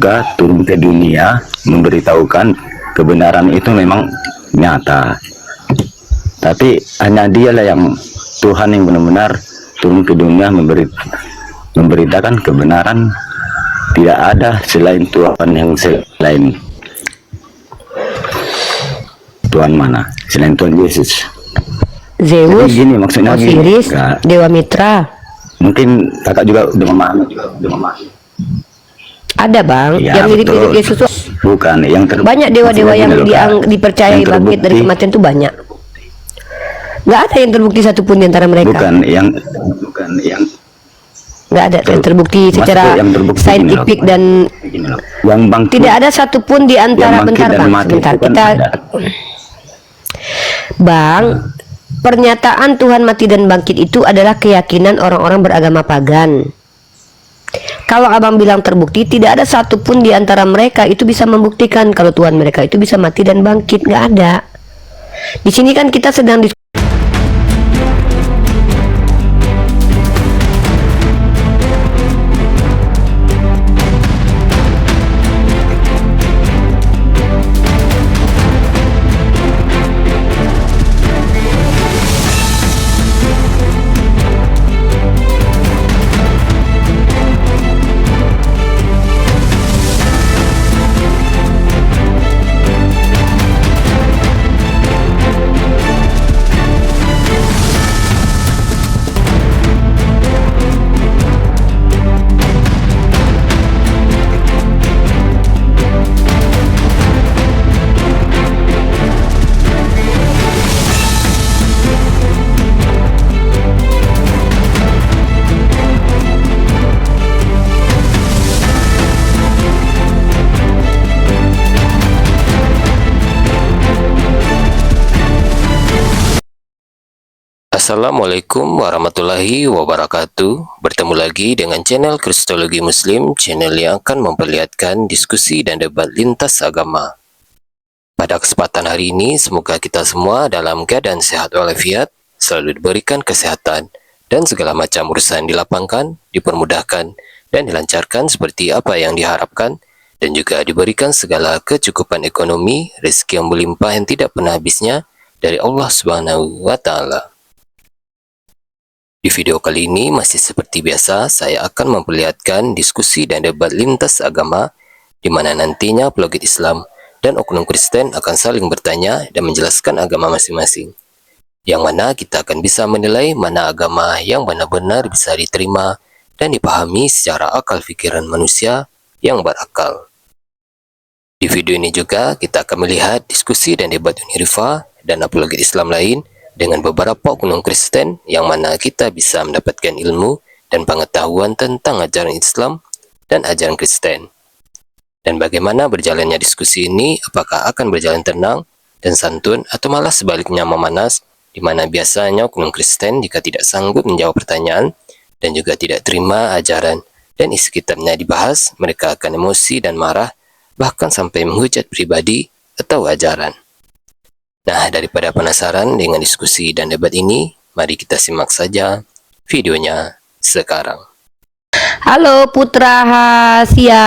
surga turun ke dunia memberitahukan kebenaran itu memang nyata. Tapi hanya dialah yang Tuhan yang benar-benar turun ke dunia memberitakan kebenaran. Tidak ada selain Tuhan yang selain Tuhan mana? Selain Tuhan Yesus. Zeus, Jadi gini maksudnya Osiris, Dewa Mitra. Mungkin kakak juga udah memahami. Ada bang, Ya, yang mirip-mirip betul. Yesus. Bukan yang Banyak dewa-dewa yang dipercayai bangkit dari kematian itu banyak. Nggak ada yang terbukti satupun di antara mereka. Bukan yang Nggak ada yang terbukti secara saintifik dan yang bangkit, tidak ada satupun di antara. Bentar bang, sebentar kita bang. Pernyataan Tuhan mati dan bangkit itu adalah keyakinan orang-orang beragama pagan. Kalau abang bilang terbukti, tidak ada satupun di antara mereka itu bisa membuktikan kalau Tuhan mereka itu bisa mati dan bangkit. Nggak ada. Di sini kan kita sedang Assalamualaikum warahmatullahi wabarakatuh. Bertemu lagi dengan channel Kristologi Muslim, channel yang akan memperlihatkan diskusi dan debat lintas agama. Pada kesempatan hari ini, semoga kita semua dalam keadaan sehat walafiat, selalu diberikan kesehatan, dan segala macam urusan dilapangkan, dipermudahkan, dan dilancarkan seperti apa yang diharapkan, dan juga diberikan segala kecukupan ekonomi, rezeki yang berlimpah yang tidak pernah habisnya dari Allah Subhanahu wa Ta'ala. Di video kali ini masih seperti biasa, saya akan memperlihatkan diskusi dan debat lintas agama di mana nantinya apologet Islam dan oknum Kristen akan saling bertanya dan menjelaskan agama masing-masing. Yang mana kita akan bisa menilai mana agama yang benar-benar bisa diterima dan dipahami secara akal pikiran manusia yang berakal. Di video ini juga kita akan melihat diskusi dan debat Unirifa dan apologet Islam lain dengan beberapa oknum Kristen yang mana kita bisa mendapatkan ilmu dan pengetahuan tentang ajaran Islam dan ajaran Kristen. Dan bagaimana berjalannya diskusi ini, apakah akan berjalan tenang dan santun atau malah sebaliknya memanas, di mana biasanya oknum Kristen jika tidak sanggup menjawab pertanyaan dan juga tidak terima ajaran dan isi kitabnya dibahas, mereka akan emosi dan marah, bahkan sampai menghujat pribadi atau ajaran. Nah, daripada penasaran dengan diskusi dan debat ini, mari kita simak saja videonya sekarang. Halo Putra Hasia.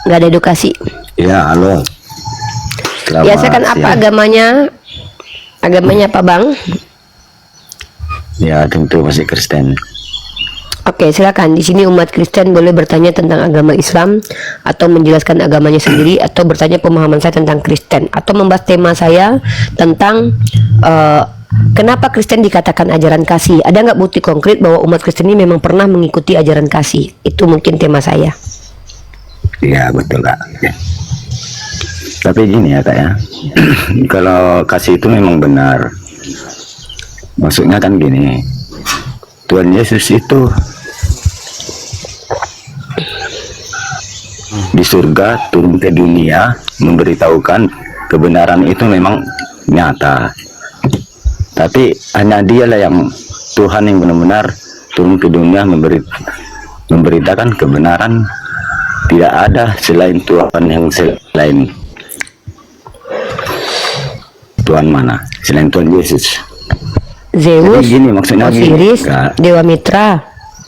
Nggak ada edukasi. Ya, halo. Biasakan apa agamanya? Agamanya apa bang? Ya, tentu masih Kristen. Oke, silakan. Di sini umat Kristen boleh bertanya tentang agama Islam atau menjelaskan agamanya sendiri atau bertanya pemahaman saya tentang Kristen atau membahas tema saya tentang kenapa Kristen dikatakan ajaran kasih. Ada nggak bukti konkret bahwa umat Kristen ini memang pernah mengikuti ajaran kasih? Itu mungkin tema saya. Iya, betul Kak. Tapi gini ya Kak ya. Kalau kasih itu memang benar. Maksudnya kan gini. Tuhan Yesus itu di surga turun ke dunia memberitahukan kebenaran itu memang nyata. Tapi hanya dialah yang Tuhan yang benar-benar turun ke dunia memberitakan kebenaran. Tidak ada selain Tuhan yang selain Tuhan mana? Selain Tuhan Yesus. Zeus, gini, maksudnya Osiris, gini, Dewa Mitra.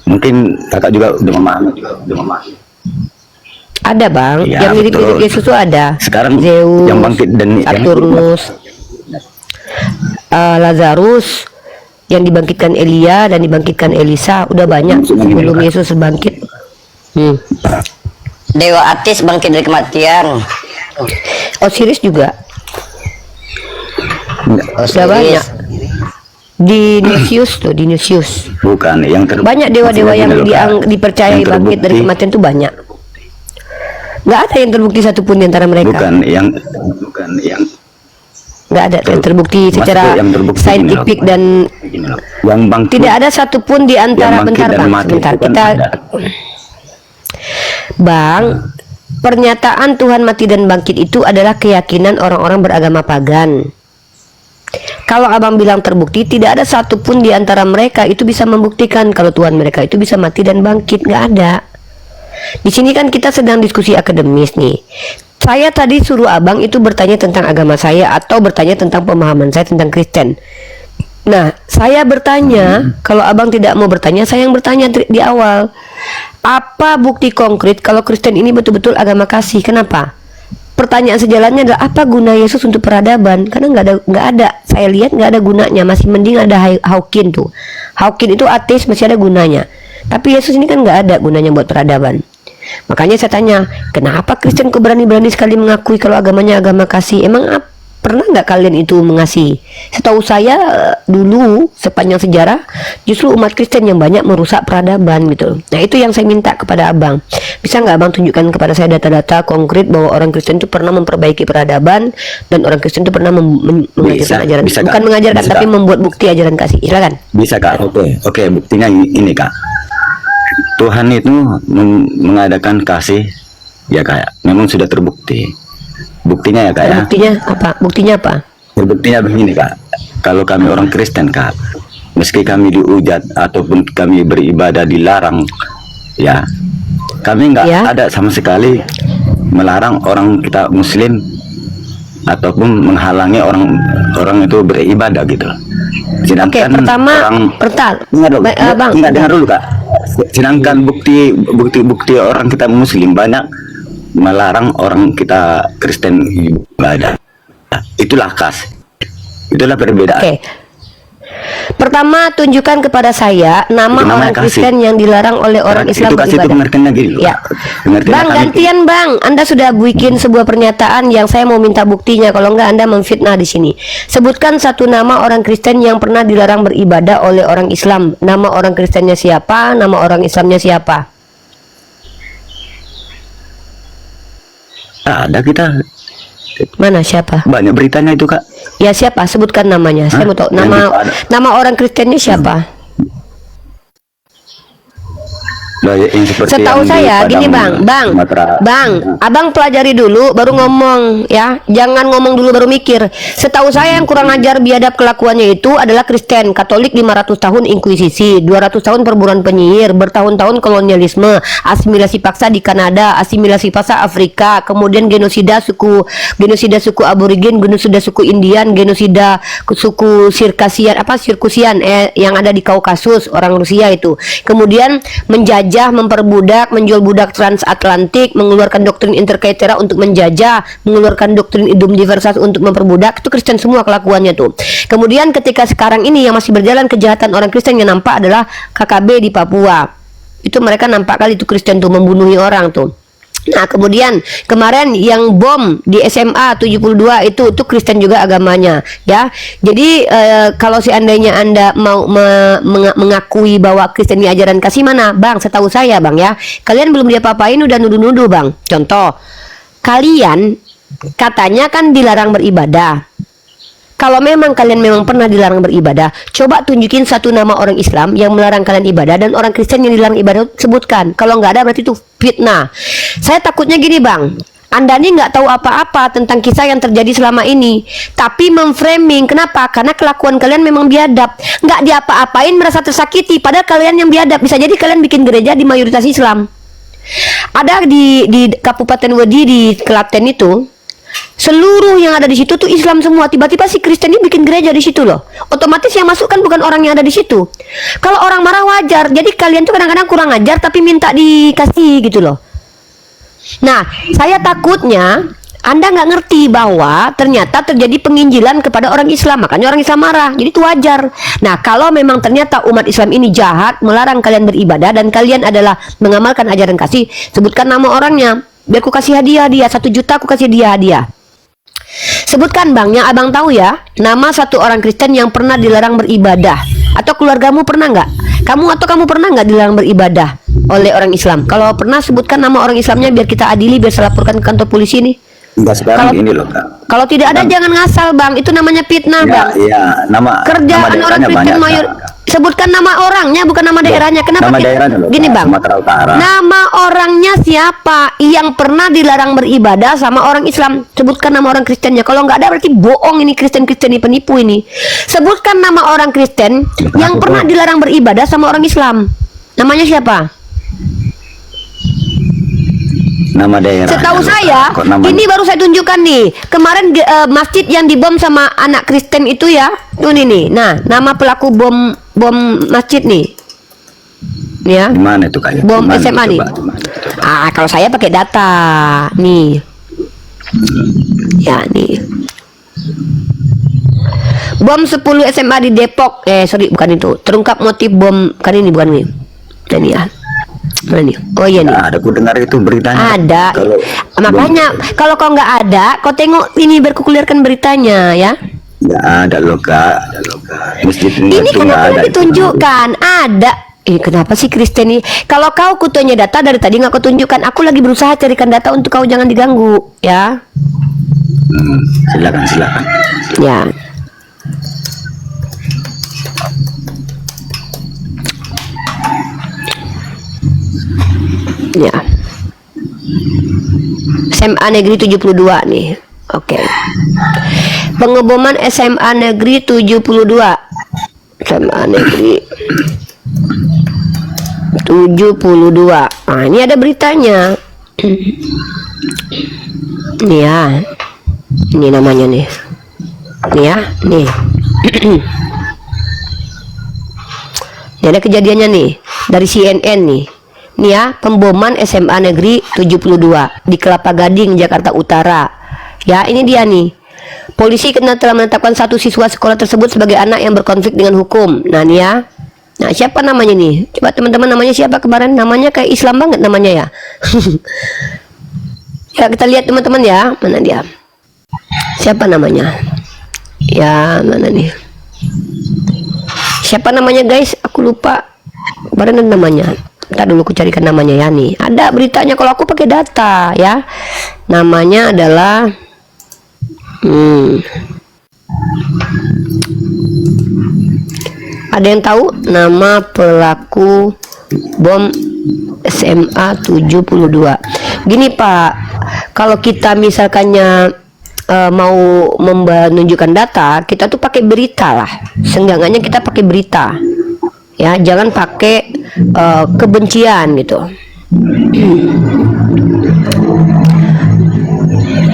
Mungkin kakak juga udah memahami. Ada bang, Ya, yang mirip-mirip betul. Yesus tuh ada. Sekarang Zeus, yang bangkit dan yang Saturnus, Lazarus, yang dibangkitkan Elia dan dibangkitkan Elisa, udah banyak sebelum Yesus bangkit. Dewa Atis bangkit dari kematian. Osiris juga udah Osiris. banyak. Dionysius tuh, Dionysius. bukan yang Banyak dewa-dewa yang maksudnya gini loh, Kak. dipercayai Yang bangkit dari terbukti- kematian tuh banyak. Nggak ada yang terbukti satupun di antara mereka. bukan yang Nggak ada yang terbukti Maksudnya secara yang terbukti saintifik gini loh. dan yang bangkit tidak ada satupun di antara. yang bangkit Bentar dan bang, mati sebentar itu kan kita ada. bang. Pernyataan Tuhan mati dan bangkit itu adalah keyakinan orang-orang beragama pagan. Kalau abang bilang terbukti, tidak ada satupun di antara mereka itu bisa membuktikan kalau Tuhan mereka itu bisa mati dan bangkit. Nggak ada. Di sini kan kita sedang diskusi akademis nih. Saya tadi suruh abang itu bertanya tentang agama saya atau bertanya tentang pemahaman saya tentang Kristen. Nah, saya bertanya, kalau abang tidak mau bertanya, saya yang bertanya di awal. Apa bukti konkret kalau Kristen ini betul-betul agama kasih? Kenapa? Pertanyaan sejalannya adalah apa guna Yesus untuk peradaban? Karena nggak ada. Saya lihat nggak ada gunanya. Masih mending ada Hawking tuh. Hawking itu ateis masih ada gunanya. Tapi Yesus ini kan nggak ada gunanya buat peradaban. Makanya saya tanya, kenapa Kristen kok berani-berani sekali mengakui kalau agamanya agama kasih? Emang pernah nggak kalian itu mengasihi? Setahu saya dulu sepanjang sejarah justru umat Kristen yang banyak merusak peradaban gitu. Nah itu yang saya minta kepada abang. Bisa nggak abang tunjukkan kepada saya data-data konkret bahwa orang Kristen itu pernah memperbaiki peradaban dan orang Kristen itu pernah mengajarkan ajaran, bisa, bukan Kak. mengajarkan Bisa, tapi Kak. membuat bukti ajaran kasih. Silakan. Bisa Kak, oke, buktinya ini Kak. Tuhan itu mengadakan kasih, ya Kak. Memang sudah terbukti. Buktinya ya Kak ya. Buktinya apa? Buktinya apa? Buktinya begini Kak. Kalau kami orang Kristen Kak, meski kami dihujat ataupun kami beribadah dilarang, ya kami nggak Ya. ada sama sekali melarang orang kita Muslim ataupun menghalangi orang itu beribadah gitu. Oke, Sedangkan pertama, Dengar dulu, Bang. enggak, dengar dulu Kak. Sedangkan bukti orang kita Muslim banyak melarang orang kita Kristen ibadah. Itulah itulah perbedaan. Oke. Pertama, tunjukkan kepada saya nama Itu namanya orang kasih. Kristen yang dilarang oleh orang Islam Itu kasih itu beribadah. pengertiannya gini loh. Ya. Pengertiannya Bang, kami- gantian Bang. Anda sudah bikin sebuah pernyataan yang saya mau minta buktinya. Kalau enggak Anda memfitnah di sini. Sebutkan satu nama orang Kristen yang pernah dilarang beribadah oleh orang Islam. Nama orang Kristennya siapa? Nama orang Islamnya siapa? Ada kita Mana siapa? banyak beritanya itu Kak. Ya siapa? Sebutkan namanya. Saya Hah? mau tahu Yang nama itu ada. nama orang Kristennya siapa? Nah, yang seperti Setahu yang di saya gini Padang, Sumatera. Bang, abang pelajari dulu baru ngomong ya, jangan ngomong dulu baru mikir. Setahu saya yang kurang ajar biadab kelakuannya itu adalah Kristen, Katolik 500 tahun inkuisisi, 200 tahun perburuan penyihir, bertahun-tahun kolonialisme, asimilasi paksa di Kanada, asimilasi paksa Afrika, kemudian genosida suku Aborigin, genosida suku Indian, genosida suku Sirkusian yang ada di Kaukasus, orang Rusia itu. Kemudian menjajah, memperbudak, menjual budak transatlantik, mengeluarkan doktrin interkaitera untuk menjajah, mengeluarkan doktrin idum diversas untuk memperbudak. Itu Kristen semua kelakuannya tuh. Kemudian ketika sekarang ini yang masih berjalan kejahatan orang Kristen yang nampak adalah KKB di Papua. Itu mereka nampak kali itu Kristen tuh membunuhi orang tuh. Nah kemudian kemarin yang bom di SMA 72 itu Kristen juga agamanya ya. Jadi kalau seandainya Anda mau mengakui bahwa Kristen ini ajaran kasih, mana Bang? Setahu saya Bang ya, kalian belum diapa-apain udah nuduh-nuduh Bang. Contoh, kalian katanya kan dilarang beribadah. Kalau memang kalian memang pernah dilarang beribadah, coba tunjukin satu nama orang Islam yang melarang kalian ibadah dan orang Kristen yang dilarang ibadah, sebutkan. Kalau nggak ada berarti itu fitnah. Saya takutnya gini Bang, Anda ini nggak tahu apa-apa tentang kisah yang terjadi selama ini, tapi memframing. Kenapa? Karena kelakuan kalian memang biadab, nggak diapa-apain merasa tersakiti, padahal kalian yang biadab. Bisa jadi kalian bikin gereja di mayoritas Islam. Ada di Kabupaten Wedi di Klaten itu, seluruh yang ada di situ tuh Islam semua. Tiba-tiba si Kristen ini bikin gereja di situ loh. Otomatis yang masuk kan bukan orang yang ada di situ. Kalau orang marah wajar. Jadi kalian tuh kadang-kadang kurang ajar tapi minta dikasih gitu loh. Nah, saya takutnya Anda nggak ngerti bahwa ternyata terjadi penginjilan kepada orang Islam. Makanya orang Islam marah. Jadi itu wajar. Nah, kalau memang ternyata umat Islam ini jahat, melarang kalian beribadah, dan kalian adalah mengamalkan ajaran kasih, sebutkan nama orangnya. Biar aku kasih hadiah dia. 1 juta aku kasih dia hadiah. Sebutkan bang, yang abang tahu ya, nama satu orang Kristen yang pernah dilarang beribadah. Atau keluargamu pernah nggak? Kamu pernah nggak dilarang beribadah oleh orang Islam? Kalau pernah, sebutkan nama orang Islamnya biar kita adili, biar saya laporkan ke kantor polisi nih. Enggak sekarang ini loh Kak. Kalau tidak ada jangan ngasal bang, itu namanya fitnah bang. Iya, nama Kerjaan nama orang daerahnya Kristen banyak, mayor. Kak. Sebutkan nama orangnya, bukan nama daerahnya. Kenapa? Nama daerahnya loh, Gini Kak, bang, Sumatera Utara. nama orangnya siapa yang pernah dilarang beribadah sama orang Islam? Sebutkan nama orang Kristennya. Kalau nggak ada berarti bohong ini, Kristen ini penipu ini. Sebutkan nama orang Kristen yang pernah dilarang beribadah sama orang Islam. Namanya siapa? Nama daerah. Setahu saya, ini baru saya tunjukkan nih. Kemarin masjid yang dibom sama anak Kristen itu ya. Tuh nih. Nah, nama pelaku bom masjid nih. Ya. Di mana itu Kak? Bom Dimana? SMA nih. Coba. Kalau saya pakai data nih. Ya, nih. Bom 10 SMA di Depok. Sorry, bukan itu. Terungkap motif bom. Kan ini bukan ini. Ini ya. Mana nih? Oh iya nih. Ada, aku dengar itu beritanya. Ada. Makanya kalau kau nggak ada, kau tengok ini berkukulirkan beritanya ya. Nggak ada loh Kak. Masjid Ini itu kan nggak udah ada. ditunjukkan. Ada. Kenapa sih Kristen ini? Kalau kau kutunya data dari tadi nggak kau tunjukkan. Aku lagi berusaha carikan data untuk kau, jangan diganggu ya. Silakan. Ya. Ya. SMA Negeri 72 nih. Oke. Pengeboman SMA Negeri 72. SMA Negeri 72. Nah, ini ada beritanya. Nih ya. Ini namanya nih. Nih ya, nih. Ini ada kejadiannya nih dari CNN nih. Nih ya, pemboman SMA Negeri 72 di Kelapa Gading, Jakarta Utara. Ya, ini dia nih. Polisi telah menetapkan satu siswa sekolah tersebut sebagai anak yang berkonflik dengan hukum. Nah, nih ya. Nah, siapa namanya nih? Coba teman-teman, namanya siapa kemarin? Namanya kayak Islam banget namanya ya. Ya, kita lihat teman-teman ya. Mana dia? Siapa namanya? Ya, mana nih? Siapa namanya guys? Aku lupa. Kemarin ada namanya. Ntar dulu aku carikan namanya ya nih. Ada beritanya kalau aku pakai data ya. Namanya adalah ada yang tahu nama pelaku bom SMA 72? Gini Pak, kalau kita misalkannya mau menunjukkan data, kita tuh pakai berita lah. Seenggaknya kita pakai berita. Ya, jangan pakai kebencian gitu.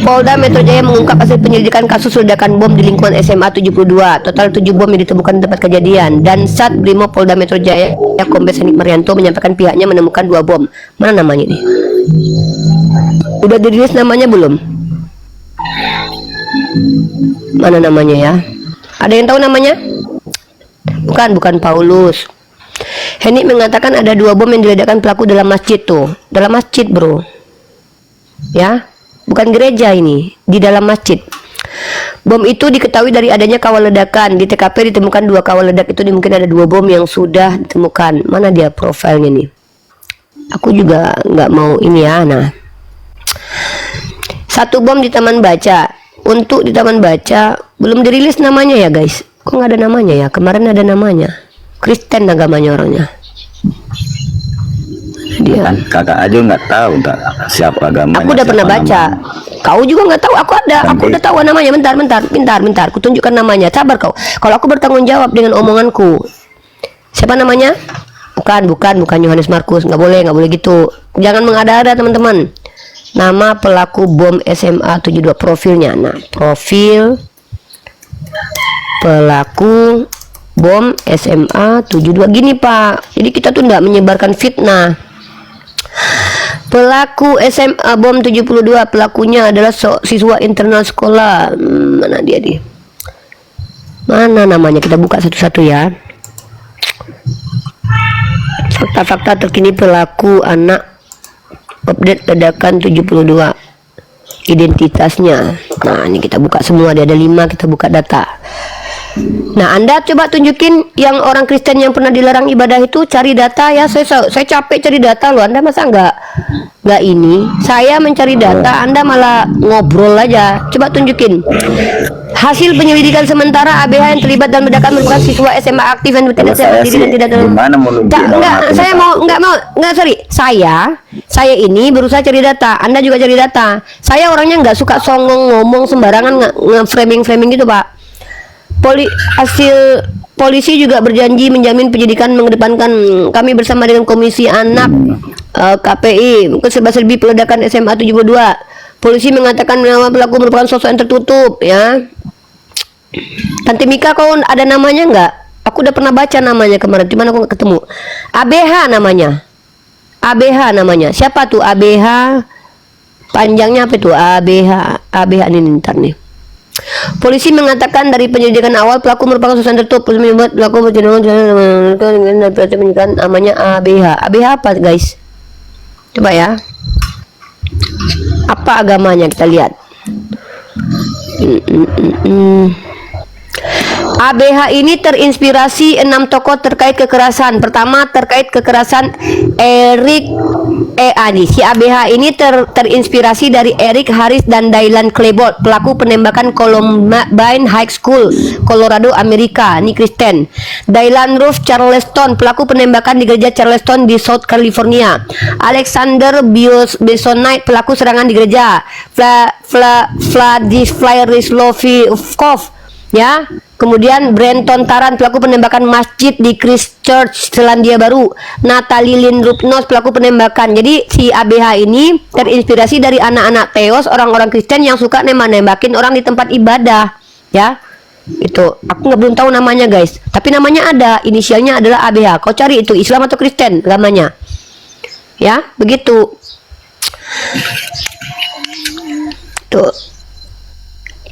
Polda Metro Jaya mengungkap hasil penyelidikan kasus ledakan bom di lingkungan SMA 72. Total 7 bom yang ditemukan di tempat kejadian. Dan Sat Brimo Polda Metro Jaya Kombes Henik Marianto menyampaikan pihaknya menemukan 2 bom. Mana namanya nih? Udah dirilis namanya belum? Mana namanya ya? Ada yang tahu namanya? Bukan Paulus. Henik mengatakan ada 2 bom yang diledakkan pelaku dalam masjid tuh. Dalam masjid bro. Ya, bukan gereja ini. Di dalam masjid. Bom itu diketahui dari adanya kawal ledakan. Di TKP ditemukan 2 kawal ledak itu. Mungkin ada 2 bom yang sudah ditemukan. Mana dia profilnya nih? Aku juga nggak mau ini ya. Nah, 1 bom di taman baca. Untuk di taman baca belum dirilis namanya ya guys. Kok nggak ada namanya ya? Kemarin ada namanya. Kristen agamanya orangnya. Dia. Kan kakak aja nggak tahu siapa agamanya. Aku udah pernah baca. Namanya. Kau juga nggak tahu. Aku ada. Nanti. Aku udah tahu namanya. Bentar. Aku tunjukkan namanya. Sabar kau. Kalau aku bertanggung jawab dengan omonganku. Siapa namanya? Bukan Yohanes Markus. Nggak boleh gitu. Jangan mengada-ada teman-teman. nama pelaku bom SMA 72, profilnya. Nah, profil pelaku bom SMA 72 gini Pak. Jadi kita tuh tidak menyebarkan fitnah. Pelaku SMA bom 72, pelakunya adalah siswa internal sekolah. Mana dia nih? Mana namanya? Kita buka satu-satu ya. Fakta-fakta terkini pelaku anak, update ledakan 72, identitasnya. Nah, ini kita buka semua, dia ada 5, kita buka data. Nah, Anda coba tunjukin yang orang Kristen yang pernah dilarang ibadah itu, cari data ya. Saya capek cari data loh. Anda masa nggak ini? Saya mencari data, Anda malah ngobrol aja. Coba tunjukin. Hasil penyelidikan sementara, ABH yang terlibat dalam ledakan merupakan siswa SMA aktif yang bertindak secara diri dan tidak dalam. Gimana mau Sorry. Saya ini berusaha cari data. Anda juga cari data. Saya orangnya nggak suka songong ngomong sembarangan, nge-framing gitu Pak. Hasil polisi juga berjanji menjamin penyidikan mengedepankan kami bersama dengan Komisi Anak KPI serba-serbi peledakan SMA 72. Polisi mengatakan nama pelaku merupakan sosok yang tertutup ya. Tante Mika, kau ada namanya nggak? Aku udah pernah baca namanya kemarin, cuman aku nggak ketemu. ABH namanya. ABH namanya. Siapa tuh ABH? Panjangnya apa tuh? ABH ini ntar nih. Polisi mengatakan dari penyelidikan awal pelaku merupakan sosok yang tertutup. Polisi membuat pelaku menyebutkan namanya ABH. ABH apa guys? Coba ya. Apa agamanya kita lihat. ABH ini terinspirasi 6 tokoh terkait kekerasan. Pertama terkait kekerasan Eric si ABH ini terinspirasi dari Eric Harris dan Dylan Klebold, pelaku penembakan Columbine High School, Colorado, Amerika. Ini Kristen. Dylan Roof Charleston, pelaku penembakan di gereja Charleston di South California. Alexander Bisonite, pelaku serangan di gereja. Vladimir Rislovkov, ya. Kemudian Brenton Taran, pelaku penembakan masjid di Christchurch, Selandia Baru. Natalie Lynn Rupnos, pelaku penembakan. Jadi si ABH ini terinspirasi dari anak-anak teos, orang-orang Kristen yang suka nembakin orang di tempat ibadah, ya. Itu aku belum tahu namanya guys, tapi namanya ada, inisialnya adalah ABH. Kau cari itu Islam atau Kristen agamanya, ya. Begitu tuh.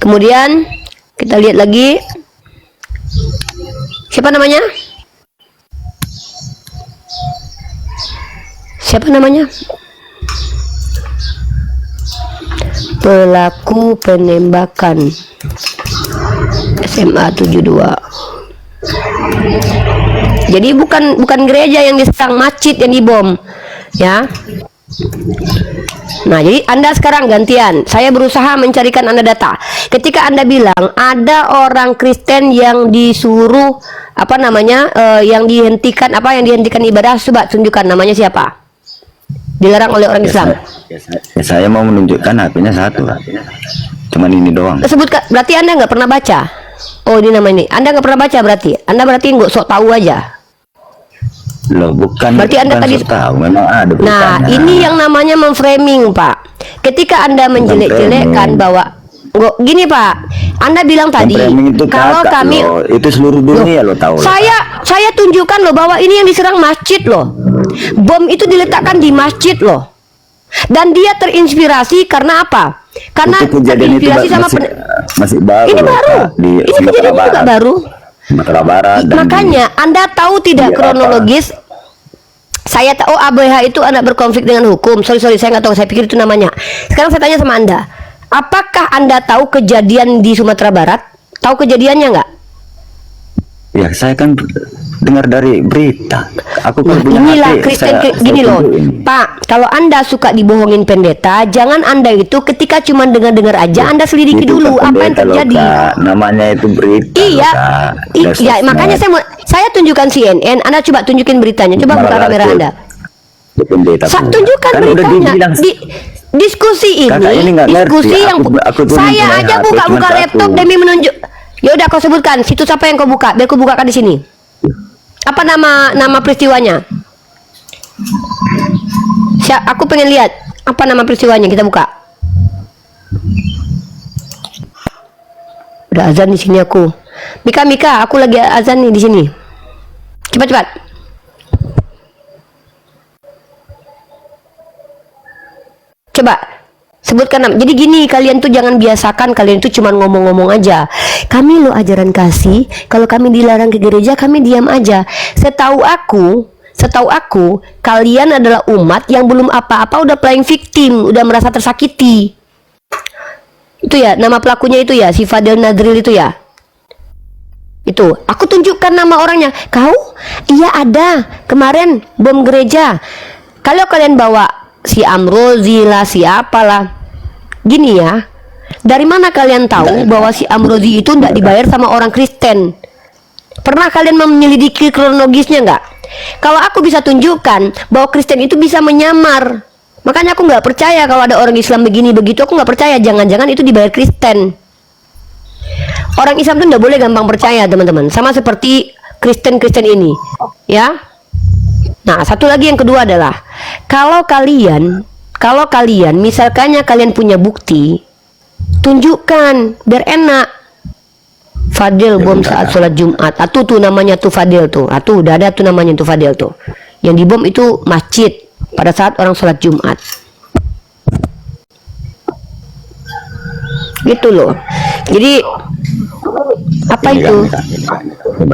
Kemudian kita lihat lagi. Siapa namanya? Siapa namanya? Pelaku penembakan SMA 72. Jadi bukan gereja yang diserang, masjid yang dibom, ya. Nah, jadi Anda sekarang gantian. Saya berusaha mencarikan Anda data. Ketika Anda bilang ada orang Kristen yang disuruh yang dihentikan ibadah, coba tunjukkan namanya siapa? Dilarang oleh orang Islam. Saya mau menunjukkan HP-nya satu. Cuman ini doang. Sebutkan, berarti Anda nggak pernah baca. Oh, ini nama ini. Anda nggak pernah baca berarti. Anda berarti nggak sok tahu aja. Loh, bukan. Berarti Anda tadi tahu, memang ada beritanya. Nah, ini yang namanya memframing, Pak. Ketika Anda menjelek-jelekkan bahwa gini, Pak. Anda bilang tadi kalau kami itu seluruh dunia lo tahu. Saya tunjukkan loh bahwa ini yang diserang masjid loh. Bom itu diletakkan di masjid loh. Dan dia terinspirasi karena apa? Karena terinspirasi sama masih baru. Ini baru. Ini kejadian juga baru. Sumatera Barat. Makanya Anda tahu tidak kronologis? Saya tahu ABH itu anak berkonflik dengan hukum. Sorry, saya nggak tahu. Saya pikir itu namanya. Sekarang saya tanya sama Anda, apakah Anda tahu kejadian di Sumatera Barat? Tahu kejadiannya nggak? Ya, saya kan dengar dari berita. Aku Nah, inilah Kristen gini loh, Pak. Kalau Anda suka dibohongin pendeta, jangan Anda itu ketika cuma dengar-dengar aja, Anda selidiki dulu apa yang terjadi. Namanya itu berita. Iya, iya. Makanya saya tunjukkan CNN. Anda coba tunjukin beritanya. Coba buka kamera Anda. Tunjukkan kan beritanya. Diskusi ini diskusi yang saya aja buka laptop demi menunjuk. Ya udah, kau sebutkan situs apa yang kau buka, biar kau bukakan di sini. Apa nama peristiwanya? Aku pengen lihat Apa nama peristiwanya? Kita buka. Udah azan di sini aku. Mika, aku lagi azan nih di sini. Cepat. Coba sebutkan nama. Jadi gini, kalian tuh jangan biasakan kalian tuh cuma ngomong-ngomong aja. Kami lo ajaran kasih, kalau kami dilarang ke gereja kami diam aja. Setahu aku, kalian adalah umat yang belum apa-apa udah playing victim, udah merasa tersakiti. Itu ya, nama pelakunya itu ya, si Fadel Nadril itu ya. Itu, aku tunjukkan nama orangnya. Kau? Iya ada, kemarin bom gereja. Kalau kalian bawa si Amrozi lah, siapa lah. Gini ya, dari mana kalian tahu bahwa si Amrozi itu tidak dibayar sama orang Kristen? Pernah kalian menyelidiki kronologisnya nggak? Kalau aku bisa tunjukkan bahwa Kristen itu bisa menyamar, makanya aku nggak percaya kalau ada orang Islam begini begitu. Aku nggak percaya, jangan-jangan itu dibayar Kristen. Orang Islam itu nggak boleh gampang percaya, teman-teman. Sama seperti Kristen ini, ya. Nah, satu lagi yang kedua adalah kalau kalian misalkannya kalian punya bukti, tunjukkan biar enak. Fadil bom saat sholat Jumat. Tuh namanya tuh Fadil tuh. Tuh udah ada tuh namanya tuh Fadil tuh. Yang dibom itu masjid pada saat orang sholat Jumat. Gitu loh. Jadi apa Ini itu? kan,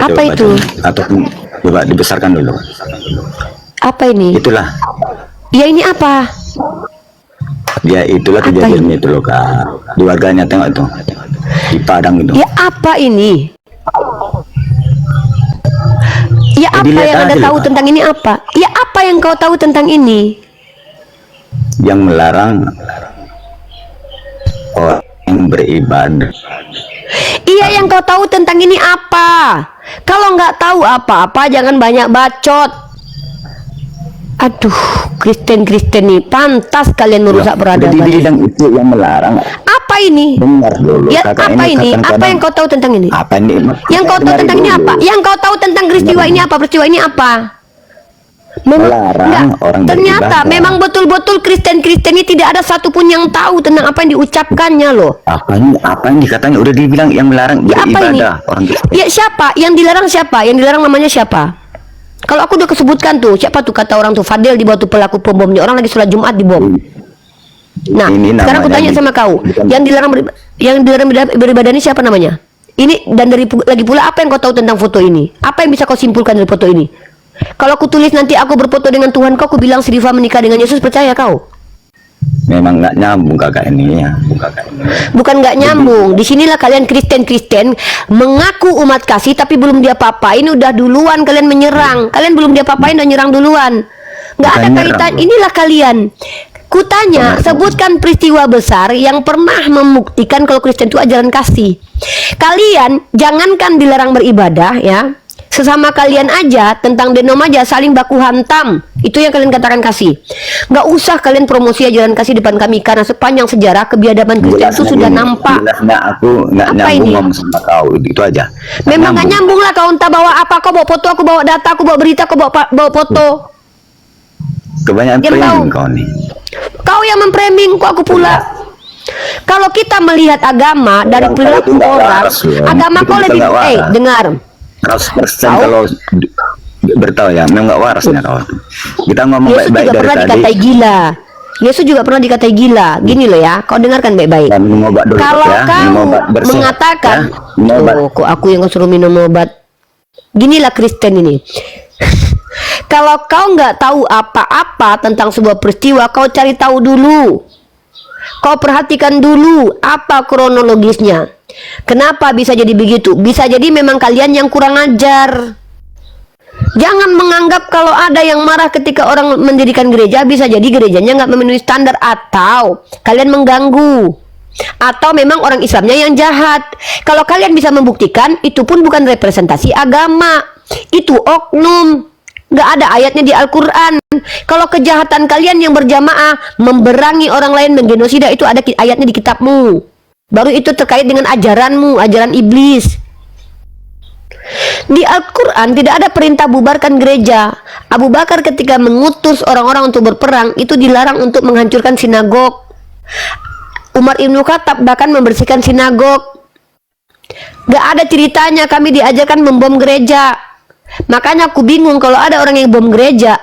Apa itu? Atau coba dibesarkan dulu. Apa ini? Itulah. Ya ini apa? Ya itulah Apa kejadiannya itu loh Kak. Di warganya tengok itu. Di Padang itu. Ya apa ini? Ya apa dilihat yang Anda aja tahu loh, Kak. tentang ini apa? Ya apa yang kau tahu tentang ini? Yang melarang orang yang beribadah. Iya, yang kau tahu tentang ini apa? Kalau nggak tahu apa-apa jangan banyak bacot. Aduh, Kristen nih pantas kalian merusak Udah peradaban. dibilang itu yang melarang. Apa ini? Dengar dulu. Ya Kakak apa ini? kadang-kadang- Apa yang kau tahu tentang ini? Apa ini? Yang kau tahu Dengar tentang ini dulu. apa? Yang kau tahu tentang peristiwa ini apa? Peristiwa ini apa? Melarang Enggak, orang ternyata beribadah. memang betul-betul Kristen ini tidak ada satupun yang tahu tentang apa yang diucapkannya loh. Apa ini dikatanya udah dibilang yang melarang Ya apa ini? beribadah orang Kristen. Ya siapa? Yang dilarang siapa? Yang dilarang namanya siapa? Kalau aku udah kesebutkan tuh, siapa tuh kata orang tuh Fadil di bawah tuh pelaku pembomnya, orang lagi sholat Jumat dibom. Nah, Ini sekarang aku namanya tanya sama kau, bukan- yang dilarang beribadah ini siapa namanya? Ini dan lagi pula apa yang kau tahu tentang foto ini? Apa yang bisa kau simpulkan dari foto ini? Kalau aku tulis nanti aku berfoto dengan Tuhan kau, aku bilang si Rifa menikah dengan Yesus, percaya kau? Memang nggak nyambung kakak ini ya. Bukan nggak nyambung. Disinilah kalian Kristen mengaku umat kasih tapi belum dia apa-apain udah duluan kalian menyerang. Kalian belum dia apa-apain udah nyerang duluan. Nggak Bukan ada nyerang, kaitan. bro. Inilah kalian. Kutanya, sebutkan peristiwa besar yang pernah membuktikan kalau Kristen itu ajaran kasih. Kalian jangankan dilarang beribadah ya. Sesama kalian aja tentang denom aja saling baku hantam. Itu yang kalian katakan kasih. Nggak usah kalian promosi ajaran kasih depan kami karena sepanjang sejarah kebiadaban Kristen itu sudah nampak. Jelasnya aku nggak Apa nyambung ini? ngomong sama kau itu aja. Memang nggak nyambung lah, kau entah bawa apa, kau bawa foto, aku bawa data, aku bawa berita, kau bawa foto. Kebanyakan Diam framing kau. kau nih. Kau yang memframing, kok aku pula. Kalau kita melihat agama dari Orang perilaku kau itu nggak orang, waras, ya. agama Itu kau kita lebih, nggak waras. dengar. 100% Kau? kalau bertahu ya, memang nggak warasnya kau. Kita ngomong Yesus baik-baik juga dari pernah tadi. dikatai gila. Yesus juga pernah dikatai gila. Gini loh ya, kau dengarkan baik-baik. Dan minum obat dulu Kalau ya, minum kau obat bersih, mengatakan, ya. Minum obat. oh, kok aku yang suruh minum obat. Ginilah Kristen ini. Kalau kau nggak tahu apa-apa tentang sebuah peristiwa, kau cari tahu dulu. Kau perhatikan dulu apa kronologisnya. Kenapa bisa jadi begitu? Bisa jadi memang kalian yang kurang ajar. Jangan menganggap kalau ada yang marah ketika orang mendirikan gereja, bisa jadi gerejanya nggak memenuhi standar atau kalian mengganggu. Atau memang orang Islamnya yang jahat. Kalau kalian bisa membuktikan, itu pun bukan representasi agama. Itu oknum. Nggak ada ayatnya di Al-Quran. Kalau kejahatan kalian yang berjamaah memberangi orang lain, menggenosida, itu ada ayatnya di kitabmu. Baru itu terkait dengan ajaranmu, ajaran iblis. Di Al-Quran tidak ada perintah bubarkan gereja. Abu Bakar ketika mengutus orang-orang untuk berperang itu dilarang untuk menghancurkan sinagog. Umar Ibn Khattab bahkan membersihkan sinagog. Gak ada ceritanya kami diajarkan membom gereja. Makanya aku bingung kalau ada orang yang bom gereja.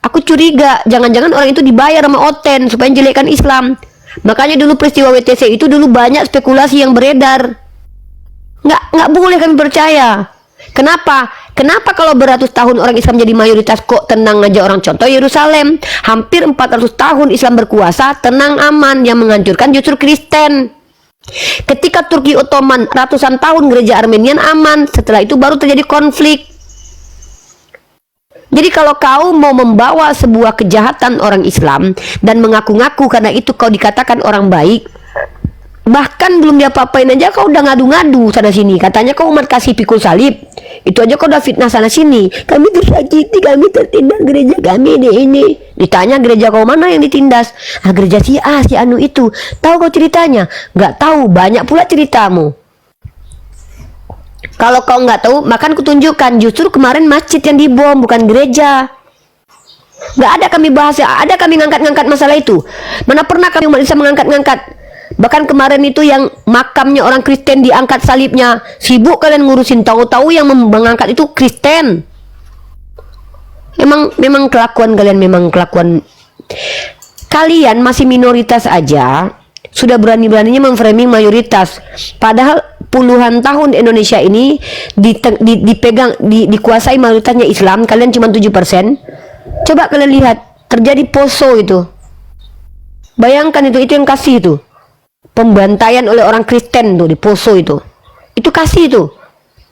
Aku curiga jangan-jangan orang itu dibayar sama Oten supaya menjelekkan Islam. Makanya dulu peristiwa WTC itu dulu banyak spekulasi yang beredar. Nggak boleh kami percaya. Kenapa? Kenapa kalau beratus tahun orang Islam jadi mayoritas kok tenang aja orang? Contoh Yerusalem, hampir 400 tahun Islam berkuasa, tenang aman. Yang menghancurkan justru Kristen. Ketika Turki Ottoman ratusan tahun gereja Armenian aman, setelah itu baru terjadi konflik. Jadi kalau kau mau membawa sebuah kejahatan orang Islam dan mengaku-ngaku karena itu kau dikatakan orang baik, bahkan belum diapa-apain aja kau udah ngadu-ngadu sana sini, katanya kau umat kasih pikul salib, itu aja kau udah fitnah sana sini, kami tersakiti, kami tertindas, gereja kami ini. Ditanya gereja kau mana yang ditindas? Gereja si A, si Anu itu. Tahu kau ceritanya? Nggak tahu, banyak pula ceritamu. Kalau kau nggak tahu, makan kutunjukkan. Justru kemarin masjid yang dibom, bukan gereja. Nggak ada kami bahas, ada kami ngangkat-ngangkat masalah itu. Mana pernah kami umat Islam mengangkat-ngangkat. Bahkan kemarin itu yang makamnya orang Kristen diangkat salibnya. Sibuk kalian ngurusin, tahu-tahu yang mengangkat itu Kristen. Memang kelakuan kalian, memang kelakuan kalian masih minoritas aja. Sudah berani-beraninya memframing mayoritas. Padahal puluhan tahun Indonesia ini dikuasai mayoritasnya Islam. Kalian cuma 7%. Coba kalian lihat, terjadi Poso itu. Bayangkan itu yang kasih itu. Pembantaian oleh orang Kristen tuh di Poso itu. Itu kasih itu.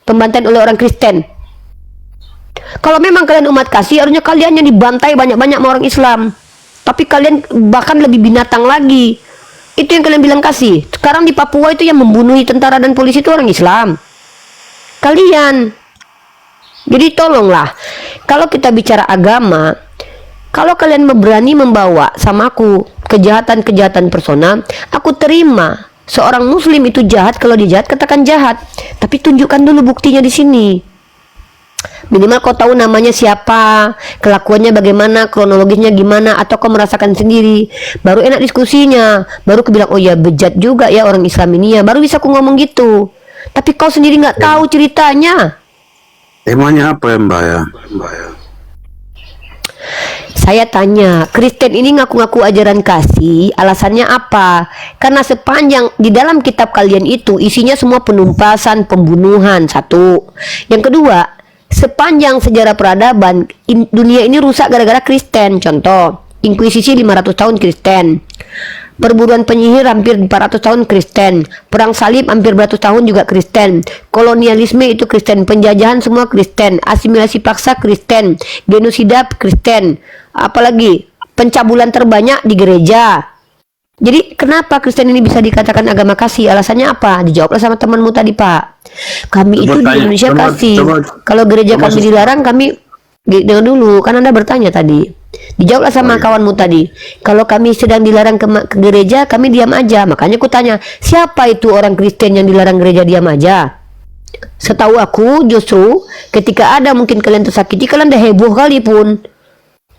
Pembantaian oleh orang Kristen. Kalau memang kalian umat kasih, harusnya kalian yang dibantai banyak-banyak sama orang Islam. Tapi kalian bahkan lebih binatang lagi. Itu yang kalian bilang kasih. Sekarang di Papua itu yang membunuhi tentara dan polisi itu orang Islam. Kalian. Jadi tolonglah, kalau kita bicara agama, kalau kalian berani membawa sama aku kejahatan-kejahatan personal, aku terima. Seorang muslim itu jahat, kalau dia jahat katakan jahat. Tapi tunjukkan dulu buktinya di sini. Minimal kau tahu namanya siapa, kelakuannya bagaimana, kronologisnya gimana, atau kau merasakan sendiri. Baru enak diskusinya. Baru aku bilang, oh ya bejat juga ya orang Islam ini ya. Baru bisa aku ngomong gitu. Tapi kau sendiri nggak tahu ceritanya. Emangnya apa ya Mbak ya? Saya tanya, Kristen ini ngaku-ngaku ajaran kasih, alasannya apa? Karena sepanjang di dalam kitab kalian itu isinya semua penumpasan, pembunuhan, satu. Yang kedua, sepanjang sejarah peradaban dunia ini rusak gara-gara Kristen. Contoh, Inkuisisi 500 tahun Kristen, perburuan penyihir hampir 400 tahun Kristen, perang salib hampir beratus tahun juga Kristen, kolonialisme itu Kristen, penjajahan semua Kristen, asimilasi paksa Kristen, genosida Kristen, apalagi pencabulan terbanyak di gereja. Jadi kenapa Kristen ini bisa dikatakan agama kasih? Alasannya apa? Dijawablah sama temanmu tadi, Pak. Kami itu di Indonesia kasih. Kalau gereja kami dilarang, kami dengar dulu, kan Anda bertanya tadi. Dijawablah sama kawanmu tadi. Kalau kami sedang dilarang ke gereja, kami diam aja. Makanya aku tanya, siapa itu orang Kristen yang dilarang gereja diam aja? Setahu aku justru ketika ada mungkin kalian tersakiti, kalian udah heboh kali pun.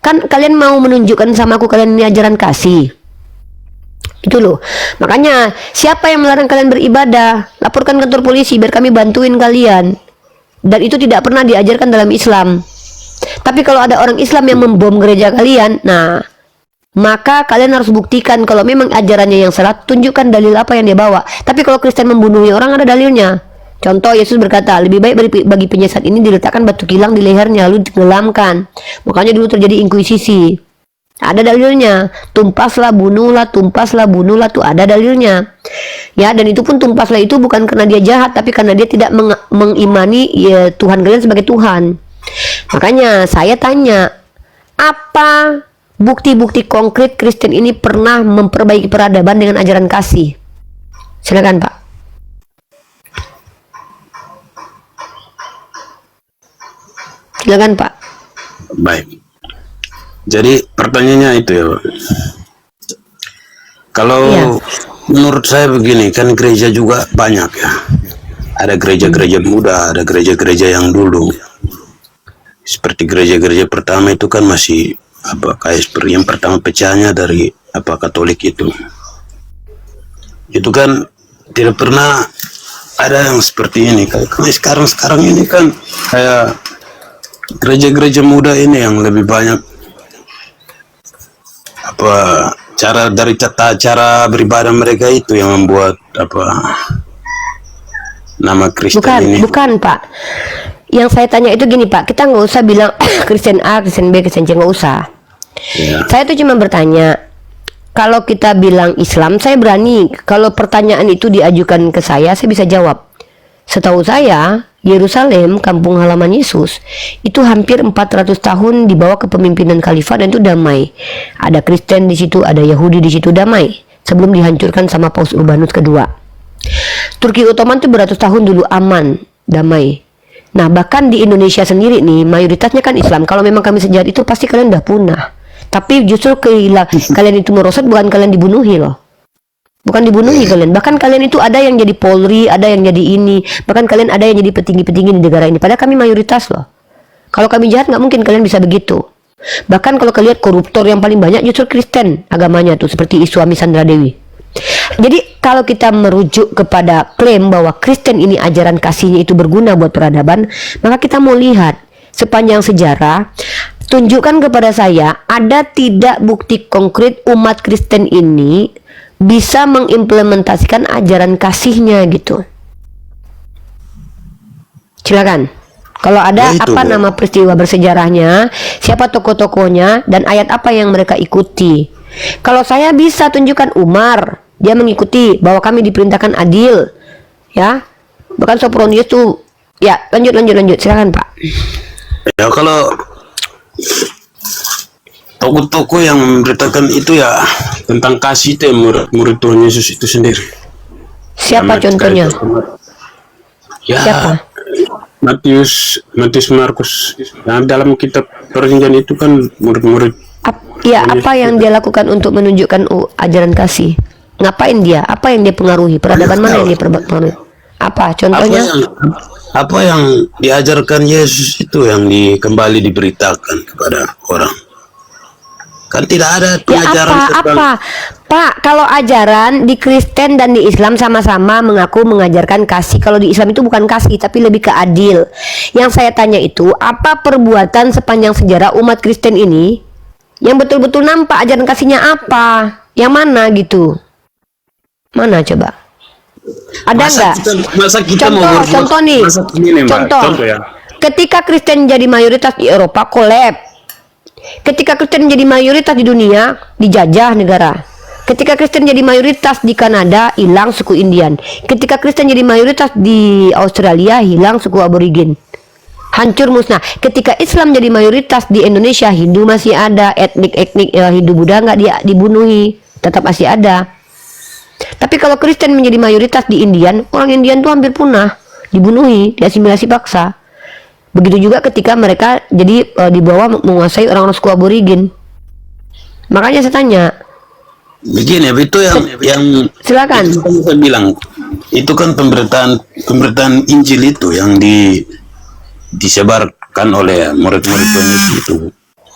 Kan kalian mau menunjukkan sama aku kalian ini ajaran kasih. Itu loh. Makanya siapa yang melarang kalian beribadah? Laporkan kantor polisi biar kami bantuin kalian. Dan itu tidak pernah diajarkan dalam Islam. Tapi kalau ada orang Islam yang membom gereja kalian, nah maka kalian harus buktikan kalau memang ajarannya yang salah, tunjukkan dalil apa yang dia bawa. Tapi kalau Kristen membunuh orang, ada dalilnya. Contoh, Yesus berkata, lebih baik bagi penyesat ini diletakkan batu kilang di lehernya lalu ditenggelamkan. Makanya dulu terjadi inkuisisi. Ada dalilnya. Tumpaslah, bunuhlah, tuh ada dalilnya. Ya, dan itu pun tumpaslah itu bukan karena dia jahat, tapi karena dia tidak mengimani ya, Tuhan kalian sebagai Tuhan. Makanya saya tanya, apa bukti-bukti konkret Kristen ini pernah memperbaiki peradaban dengan ajaran kasih? Silakan, Pak. Silakan, Pak. Baik. Jadi pertanyaannya itu ya, Pak. Kalau Iya. menurut saya begini, kan gereja juga banyak ya. ada gereja-gereja muda, ada gereja-gereja yang dulu. Seperti gereja-gereja pertama itu kan masih kayak seperti yang pertama pecahnya dari Katolik itu kan tidak pernah ada yang seperti ini. Kayak sekarang ini kan kayak gereja-gereja muda ini yang lebih banyak cara beribadah mereka itu yang membuat nama Kristen ini. Bukan Pak, yang saya tanya itu gini Pak, kita nggak usah bilang Kristen A, Kristen B, Kristen C, nggak usah. Saya tuh cuma bertanya, kalau kita bilang Islam, saya berani. Kalau pertanyaan itu diajukan ke saya bisa jawab. Setahu saya, Yerusalem, kampung halaman Yesus, itu hampir 400 tahun di bawah kepemimpinan khalifah dan itu damai. Ada Kristen di situ, ada Yahudi di situ, damai. Sebelum dihancurkan sama Paus Urbanus kedua. Turki Ottoman itu beratus tahun dulu aman, damai. Nah, bahkan di Indonesia sendiri nih, mayoritasnya kan Islam. Kalau memang kami sejahat itu pasti kalian udah punah. Tapi justru kalian itu merosot, bukan kalian dibunuhi loh. Bukan dibunuhi kalian. Bahkan kalian itu ada yang jadi Polri, ada yang jadi ini. Bahkan kalian ada yang jadi petinggi-petinggi di negara ini. Padahal kami mayoritas loh. Kalau kami jahat nggak mungkin kalian bisa begitu. Bahkan kalau kalian koruptor yang paling banyak justru Kristen agamanya tuh. Seperti Iswami Sandra Dewi. Jadi kalau kita merujuk kepada klaim bahwa Kristen ini ajaran kasihnya itu berguna buat peradaban, maka kita mau lihat sepanjang sejarah, tunjukkan kepada saya ada tidak bukti konkret umat Kristen ini bisa mengimplementasikan ajaran kasihnya gitu. Silakan. Kalau ada nama peristiwa bersejarahnya, siapa tokoh-tokohnya, dan ayat apa yang mereka ikuti. Kalau saya bisa tunjukkan Umar, dia mengikuti bahwa kami diperintahkan adil, ya. Bahkan Sopronius tuh, ya lanjut, silakan Pak. Ya kalau tokoh-tokoh yang memberitakan itu ya tentang kasih itu murid Tuhan Yesus itu sendiri. Siapa contohnya? Ya, siapa? Matius, Markus. Nah, dalam kitab Perjanjian itu kan murid-murid. Apa yang dia lakukan untuk menunjukkan ajaran kasih? Ngapain dia? Apa yang dia pengaruhi? Peradaban mana yang dia pengaruhi? Apa contohnya? Apa yang diajarkan Yesus itu yang kembali diberitakan kepada orang? Kan tidak ada pengajaran Pak, kalau ajaran di Kristen dan di Islam sama-sama mengaku mengajarkan kasih. Kalau di Islam itu bukan kasih, tapi lebih ke adil. Yang saya tanya itu, apa perbuatan sepanjang sejarah umat Kristen ini yang betul-betul nampak ajaran kasihnya apa? Yang mana gitu? Mana coba? Ada nggak? Contoh. Ya. Ketika Kristen jadi mayoritas di Eropa, kolab. Ketika Kristen jadi mayoritas di dunia, dijajah negara. Ketika Kristen jadi mayoritas di Kanada, hilang suku Indian. Ketika Kristen jadi mayoritas di Australia, hilang suku Aborigin. Hancur musnah. Ketika Islam jadi mayoritas di Indonesia, Hindu masih ada, etnik Hindu Buddha nggak dibunuhi, tetap masih ada. Tapi kalau Kristen menjadi mayoritas di Indian, orang Indian tuh hampir punah, dibunuhi, diasimilasi paksa. Begitu juga ketika mereka jadi di bawah menguasai orang-orang suku Aborigin. Makanya saya tanya. Begini, itu yang silakan. Itu kan saya bilang, itu kan pemberitaan Injil itu yang disebarkan oleh murid-murid Tuhan Yesus itu.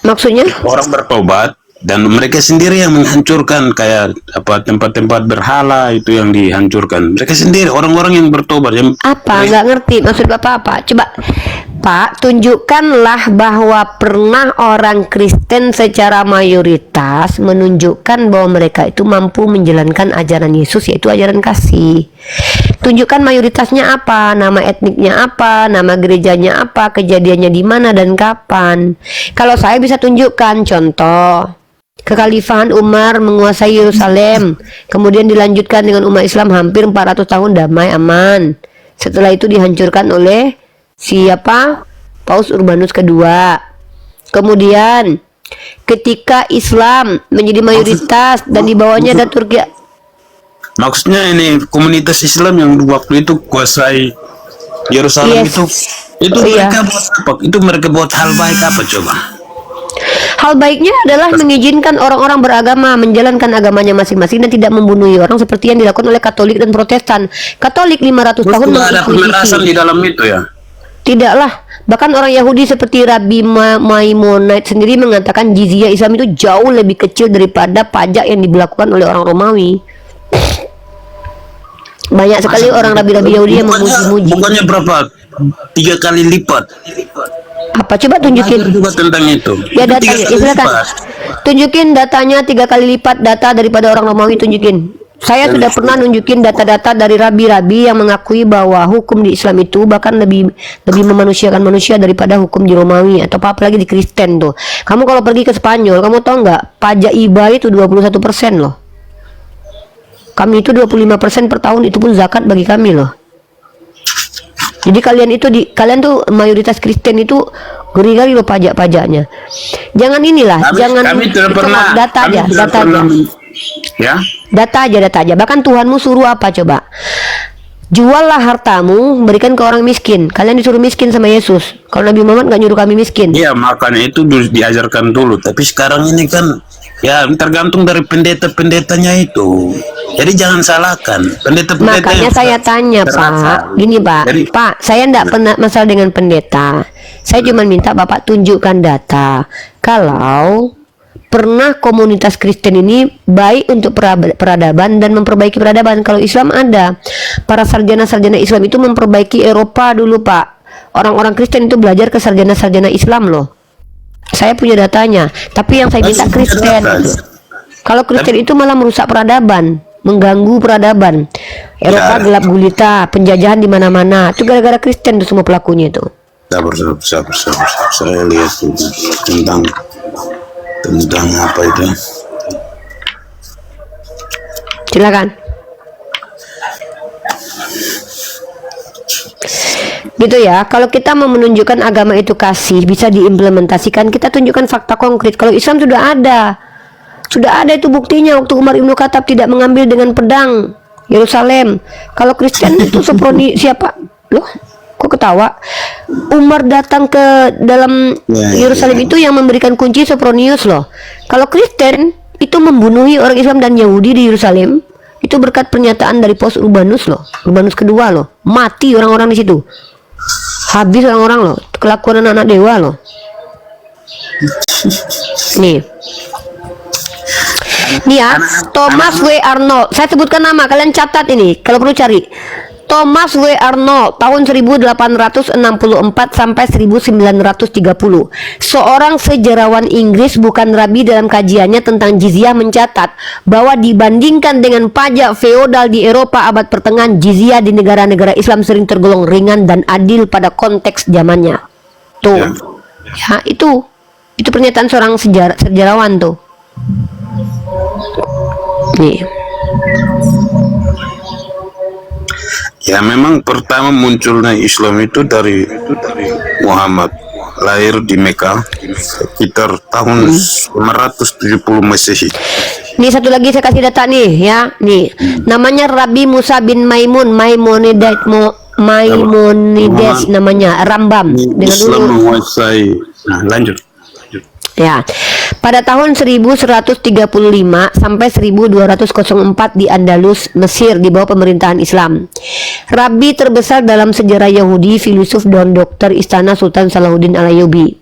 Maksudnya? Orang bertobat dan mereka sendiri yang menghancurkan kayak tempat-tempat berhala itu yang dihancurkan. Mereka sendiri orang-orang yang bertobat. Nggak ngerti maksud Bapak apa? Coba Pak, tunjukkanlah bahwa pernah orang Kristen secara mayoritas menunjukkan bahwa mereka itu mampu menjalankan ajaran Yesus, yaitu ajaran kasih. Tunjukkan mayoritasnya apa, nama etniknya apa, nama gerejanya apa, kejadiannya di mana dan kapan. Kalau saya bisa tunjukkan contoh kekhalifahan Umar menguasai Yerusalem, kemudian dilanjutkan dengan umat Islam hampir 400 tahun damai aman. Setelah itu dihancurkan oleh siapa? Paus Urbanus kedua. Kemudian ketika Islam menjadi mayoritas dan di bawahnya ada Turki. Maksudnya ini komunitas Islam yang waktu itu kuasai Yerusalem itu mereka buat apa? Itu mereka buat hal baik apa coba? Hal baiknya adalah mengizinkan orang-orang beragama menjalankan agamanya masing-masing dan tidak membunuh orang seperti yang dilakukan oleh Katolik dan Protestan. Katolik 500 tahun Tidak ada pemerasan menginkuisisi. di dalam itu ya. Tidaklah. Bahkan orang Yahudi seperti Rabbi Maimonide sendiri mengatakan jizyah Islam itu jauh lebih kecil daripada pajak yang diberlakukan oleh orang Romawi. Banyak sekali orang rabi-rabi Yahudi yang memuji-muji. Bukannya berapa? 3 kali lipat. Apa? Coba tunjukin. Belajar juga tentang itu. Ya Itu datanya, 3 ya kali silakan. lipat. Tunjukin datanya 3 kali lipat data daripada orang Romawi, tunjukin. Saya sudah pernah nunjukin data-data dari rabi-rabi yang mengakui bahwa hukum di Islam itu bahkan lebih memanusiakan manusia daripada hukum di Romawi atau apalagi di Kristen tuh. Kamu kalau pergi ke Spanyol, kamu tahu nggak pajak IBA itu 21% loh. Kami itu 25% per tahun, itu pun zakat bagi kami loh. Jadi kalian tuh mayoritas Kristen itu ngeri-ngeri loh pajak-pajaknya. Jangan inilah, Kami tidak itu pernah. data Kami aja, tidak data pernah aja. Ya. Data aja. Bahkan Tuhanmu suruh apa coba? Juallah hartamu, berikan ke orang miskin. Kalian disuruh miskin sama Yesus. Kalau Nabi Muhammad nggak nyuruh kami miskin. Iya, makanya itu diajarkan dulu. Tapi sekarang ini kan ya tergantung dari pendeta-pendetanya itu. Jadi jangan salahkan pendeta-pendeta. Makanya yang saya tanya terasa. Pak, gini Pak, Jadi- Pak, saya enggak pernah masalah dengan pendeta. Saya cuma minta Bapak tunjukkan data. Kalau pernah komunitas Kristen ini baik untuk peradaban dan memperbaiki peradaban. Kalau Islam ada, para sarjana-sarjana Islam itu memperbaiki Eropa dulu Pak. Orang-orang Kristen itu belajar ke sarjana-sarjana Islam loh. Saya punya datanya. Tapi yang saya minta Masih punya Kristen. data. Kalau Kristen itu malah merusak peradaban, mengganggu peradaban. Eropa Ya. gelap gulita, penjajahan di mana-mana. Itu gara-gara Kristen tuh semua pelakunya itu. Sabar. Saya lihat dulu tentang apa itu. Silakan. Gitu ya. Kalau kita mau menunjukkan agama itu kasih, bisa diimplementasikan, kita tunjukkan fakta konkret. Kalau Islam sudah ada itu buktinya waktu Umar Ibn Khattab tidak mengambil dengan pedang Yerusalem. Kalau Kristen itu siapa? Loh, kok ketawa? Umar datang ke dalam Yerusalem itu yang memberikan kunci Sopronius loh. Kalau Kristen itu membunuhi orang Islam dan Yahudi di Yerusalem itu berkat pernyataan dari Paus Urbanus loh. Urbanus kedua loh. Mati orang-orang di situ. Habis orang-orang loh. Kelakuan anak-anak dewa loh. Nih ya, Thomas W. Arnold. Saya sebutkan nama, kalian catat ini kalau perlu cari. Thomas W. Arnold tahun 1864 sampai 1930. Seorang sejarawan Inggris bukan rabi dalam kajiannya tentang jizyah mencatat bahwa dibandingkan dengan pajak feodal di Eropa abad pertengahan, jizyah di negara-negara Islam sering tergolong ringan dan adil pada konteks zamannya. Tuh. Ya, itu pernyataan seorang sejarawan tuh. Nih. Ya memang pertama munculnya Islam itu dari Muhammad, lahir di Mekah sekitar tahun 970 Masehi. Nih satu lagi saya kasih data nih ya. Nih, namanya Rabbi Musa bin Maimonides namanya, Rambam. Dengan Islam dulu menguasai. Nah, lanjut. ya. Pada tahun 1135 sampai 1204 di Andalus, Mesir di bawah pemerintahan Islam. Rabi terbesar dalam sejarah Yahudi, filosof dan dokter istana Sultan Salahuddin Al-Ayyubi.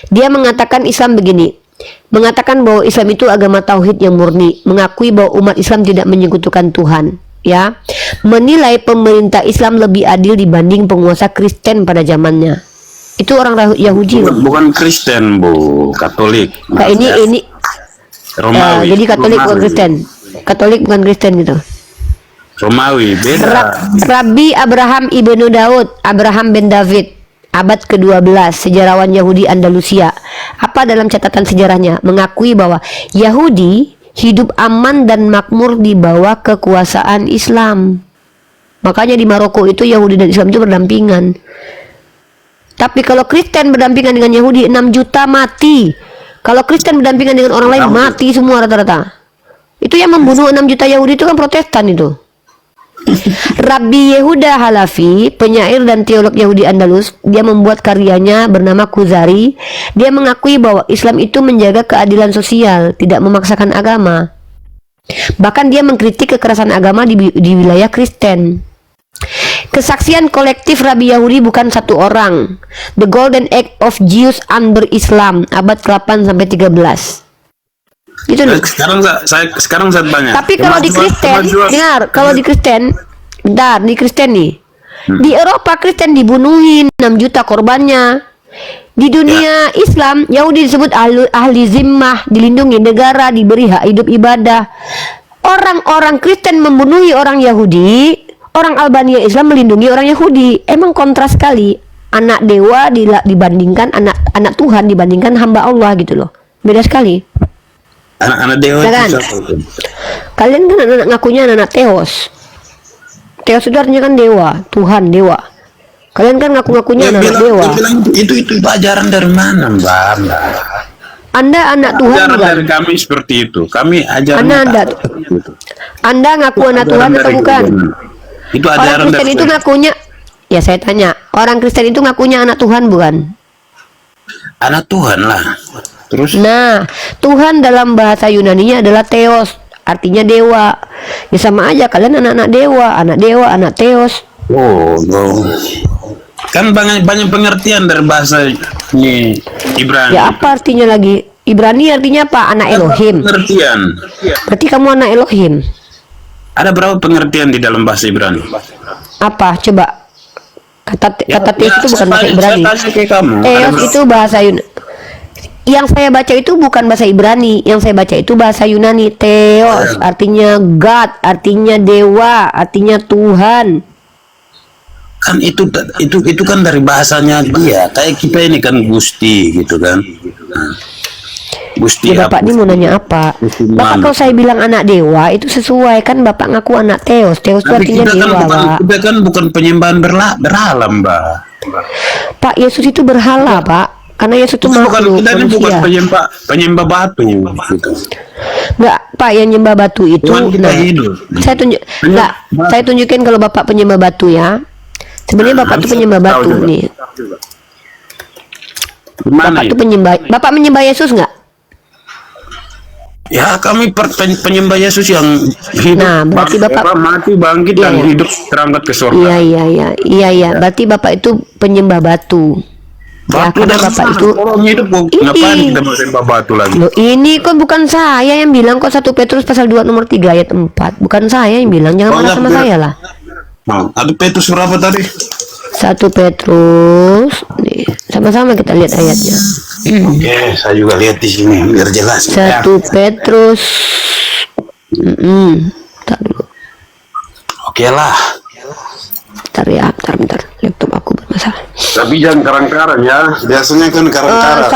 Dia mengatakan Islam begini, mengatakan bahwa Islam itu agama tauhid yang murni, mengakui bahwa umat Islam tidak menyekutukan Tuhan, ya. Menilai pemerintah Islam lebih adil dibanding penguasa Kristen pada zamannya. Itu orang Yahudi loh. Bukan Kristen, Bu, Katolik. Nah, ini Romawi. jadi Katolik bukan Romawi. Kristen. Katolik bukan Kristen gitu. Romawi beda. Rabbi Abraham ibnu Daud, Abraham bin David, abad ke-12, sejarawan Yahudi Andalusia. Apa dalam catatan sejarahnya? Mengakui bahwa Yahudi hidup aman dan makmur di bawah kekuasaan Islam. Makanya di Maroko itu Yahudi dan Islam itu berdampingan. Tapi kalau Kristen berdampingan dengan Yahudi, 6 juta mati. Kalau Kristen berdampingan dengan orang lain, mati semua rata-rata. Itu yang membunuh 6 juta Yahudi itu kan Protestan itu. Rabbi Yehuda Halafi, penyair dan teolog Yahudi Andalus, dia membuat karyanya bernama Kuzari. Dia mengakui bahwa Islam itu menjaga keadilan sosial, tidak memaksakan agama. Bahkan dia mengkritik kekerasan agama di wilayah Kristen. Kesaksian kolektif Rabbi Yahudi bukan satu orang. The Golden Age of Jews under Islam, abad ke-8 sampai 13. Gitu loh. Sekarang saya tanya. Tapi kalau di Kristen, dengar, kalau di Kristen, bentar, di Kristen nih, di Eropa Kristen dibunuhin 6 juta korbannya. Di dunia Islam, Yahudi disebut ahli zimmah, dilindungi negara, diberi hak hidup ibadah. Orang-orang Kristen membunuhi orang Yahudi, orang Albania Islam melindungi orang Yahudi. Emang kontras sekali. Anak dewa dibandingkan anak Tuhan dibandingkan hamba Allah gitu loh. Beda sekali. Anak-anak dewa Ya kan? itu siapa? Kalian kan anak ngakunya anak Theos. Theos itu artinya kan dewa, Tuhan, dewa. Kalian kan ngaku-ngakunya anak dewa. Itu ajaran dari mana, Mbak? Anda anak Tuhan Ajaran bukan? dari kami seperti itu. Kami ajaran Anda ngaku anak Tuhan atau bukan? Itu Orang ajaran Kristen dari itu ngakunya, ya saya tanya, orang Kristen itu ngakunya anak Tuhan bukan? anak Tuhan lah. Terus Nah, Tuhan dalam bahasa Yunani-nya adalah Theos, artinya dewa. Ya sama aja, kalian anak dewa, anak Theos. oh, no. Kan banyak pengertian dari bahasa ini Ibrani. Ya apa artinya lagi? Ibrani artinya apa? Anak Elohim. Pengertian. Berarti kamu anak Elohim. Ada berapa pengertian di dalam bahasa Ibrani? Apa? Coba. Kata Theos itu bukan bahasa Ibrani. Saya tanya ke kamu. Theos itu bahasa Yunani. Yang saya baca itu bukan bahasa Ibrani, yang saya baca itu bahasa Yunani. Theos artinya God, artinya dewa, artinya Tuhan. Kan itu kan dari bahasanya dia. Kayak kita ini kan Gusti gitu kan. Gusti. Ya Bapak ini mau nanya apa? Bapak kalau saya bilang anak dewa itu sesuai kan, Bapak ngaku anak Theos. Theos itu Tapi artinya dewa, Pak. kita kan bukan penyembahan berhala, Mbak. Pak, Yesus itu berhala, Pak. Karena Yesus itu makhluk Kita ini bukan manusia. penyembah batu gitu. Enggak, Pak, yang nyembah batu itu. Tuhan kita hidup. Saya tunjukin kalau Bapak penyembah batu ya. Sebenarnya Bapak itu penyembah batu Tahu juga. nih. Gimana Bapak itu? itu Bapak menyembah Yesus nggak? Ya kami penyembah Yesus yang hidup, Nah, berarti Bapak mati, bangkit, Iya, dan iya. hidup terangkat ke surga. Iya. Berarti Bapak itu penyembah batu. Ya, Batu karena dan Bapak mana? itu. Orang hidup ngapain kita mau sembah batu lagi? Loh, ini kan bukan saya yang bilang kok, 1 Petrus pasal 2 nomor 3 ayat 4. Bukan saya yang bilang, jangan marah sama saya lah. Nah, ada Petrus berapa tadi? 1 Petrus nih, sama-sama kita lihat ayatnya. Oke, saya juga lihat di sini biar jelas. 1 Petrus. Bentar dulu. Oke lah. Bentar. Laptop aku bermasalah. Tapi jangan karang-karang ya. Biasanya kan karang-karang.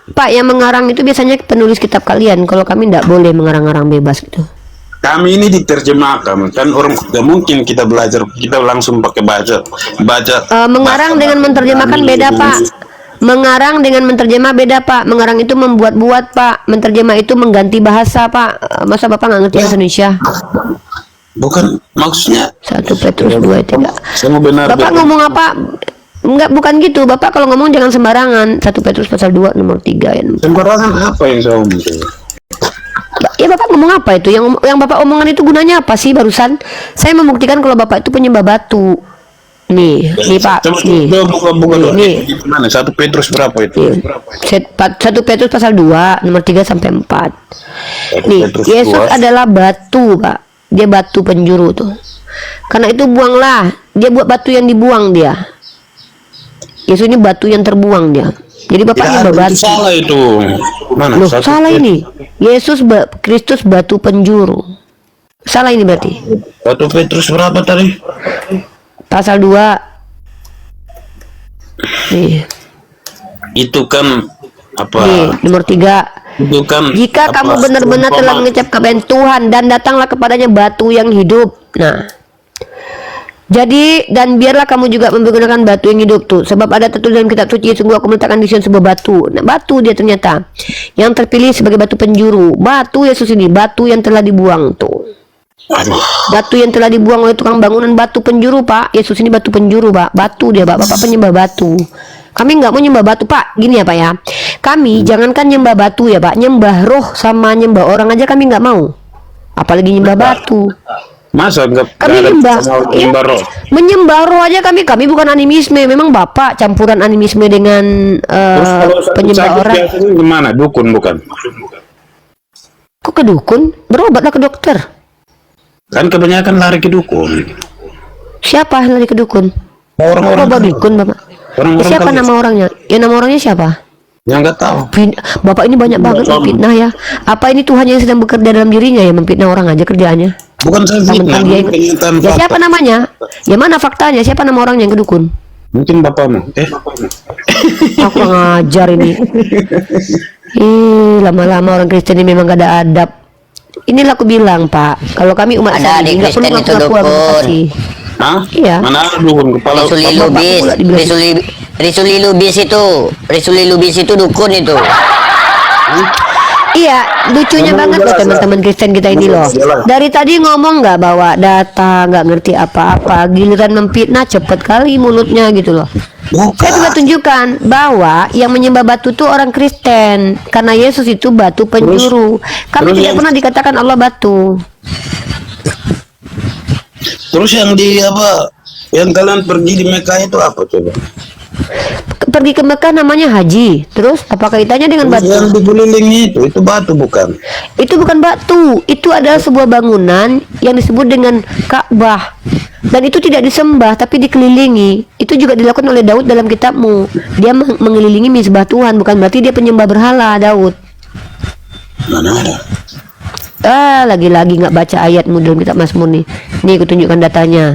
Pak, yang mengarang itu biasanya penulis kitab kalian. Kalau kami tidak boleh mengarang-arang bebas gitu. Kami ini diterjemahkan kan, orang gak mungkin kita belajar, kita langsung pakai baca. Mengarang dengan menerjemahkan beda, Pak. Mengarang dengan menerjemah beda, Pak. Mengarang itu membuat-buat, Pak. Menerjemah itu mengganti bahasa, Pak. Masa Bapak nggak ngerti bahasa Indonesia? Bukan maksudnya 1 Petrus 2 3. semua benar. Bapak ngomong apa? Enggak, bukan gitu. Bapak kalau ngomong jangan sembarangan. 1 Petrus pasal 2 nomor 3 ya. Sembarangan apa yang saya omong? Ya Bapak ngomong apa itu? Yang Bapak omongan itu gunanya apa sih barusan? Saya membuktikan kalau Bapak itu penyembah batu. Nih Pak. Nih. Bukan. Nih. Gimana? 1 Petrus berapa itu? 1 Petrus pasal 2 nomor 3 sampai 4. 1 Nih, Petrus Yesus 2. adalah batu, Pak. Dia batu penjuru tuh. Karena itu buanglah. Dia buat batu yang dibuang dia. Yesus ini batu yang terbuang dia. Jadi Bapak nyembah itu batu. salah itu. Mana? Loh, 1 salah ini. Yesus Kristus batu penjuru. Salah ini berarti. 1 Petrus berapa tadi? Pasal 2. Nih, Itu kan apa? nih nomor 3. Itu kan Jika apa, kamu benar-benar telah perumpamaan. mengecap kebenaran Tuhan dan datanglah kepadanya batu yang hidup. Nah, jadi dan biarlah kamu juga menggunakan batu yang hidup tuh. Sebab ada tertulis dalam kitab suci, sungguh aku meletakkan di Sion sebuah batu. Nah, batu dia ternyata yang terpilih sebagai batu penjuru. Batu Yesus ini, batu yang telah dibuang tuh. Aduh. Batu yang telah dibuang oleh tukang bangunan, batu penjuru, Pak. Yesus ini batu penjuru, Pak. Batu dia, Pak. Bapak penyembah batu. Kami nggak mau nyembah batu, Pak. Gini ya, Pak ya. Kami jangankan nyembah batu ya, Pak. Nyembah roh sama nyembah orang aja kami nggak mau. Apalagi nyembah batu. Masa nggak Kami ada nyembah, sama ya, nyembah roh? menyembah roh aja kami bukan animisme. Memang Bapak campuran animisme dengan Terus kalau penyembah sakit orang. biasanya gimana? Dukun bukan? Kok ke dukun? Berobatlah ke dokter. Kan kebanyakan lari ke dukun. Siapa yang lari ke dukun? Orang-orang Bapak dukun, Bapak. Orang-orang Siapa kali- nama orangnya? Ya nama orangnya siapa? yang nggak tahu. Bapak ini banyak banget memfitnah ya. Apa ini Tuhan yang sedang bekerja dalam dirinya ya, memfitnah orang aja kerjaannya? Bukan saya fitnah, Mentang-mentang dia ini kenyataan ya, fakta. siapa namanya? Ya mana faktanya? Siapa nama orangnya yang ke dukun? Mungkin bapakmu. Aku ngajar ini. Lama-lama orang Kristen ini memang gak ada adab. Inilah aku bilang, Pak. Kalau kami umat Ada Islam di nggak perlu Kristen itu ngaku-ngaku dukun. agama. Hah? Iya. Mana ada dukun kepala? Risuli Bapak Lubis, pula dibilang. Risuli Lubis itu dukun itu. Iya, lucunya Ngomong banget loh jelas, teman-teman Kristen kita ini loh. Jelas. Dari tadi ngomong nggak bawa data, nggak ngerti apa-apa, giliran memfitnah cepet kali mulutnya gitu loh. Saya coba tunjukkan bahwa yang menyembah batu itu orang Kristen, karena Yesus itu batu penjuru. Kami terus tidak yang- pernah dikatakan Allah batu. Terus yang di apa? Yang kalian pergi di Mekah itu apa coba? Pergi ke Mekah namanya haji. Terus apa kaitannya dengan Terus yang batu? dikelilingi itu batu bukan? Itu bukan batu, itu adalah sebuah bangunan yang disebut dengan Ka'bah. Dan itu tidak disembah tapi dikelilingi. Itu juga dilakukan oleh Daud dalam kitabmu. Dia mengelilingi misbah Tuhan, bukan berarti dia penyembah berhala, Daud. Mana ada? Lagi-lagi nggak baca ayatmu dalam kitab Mazmur nih. Nih aku tunjukkan datanya.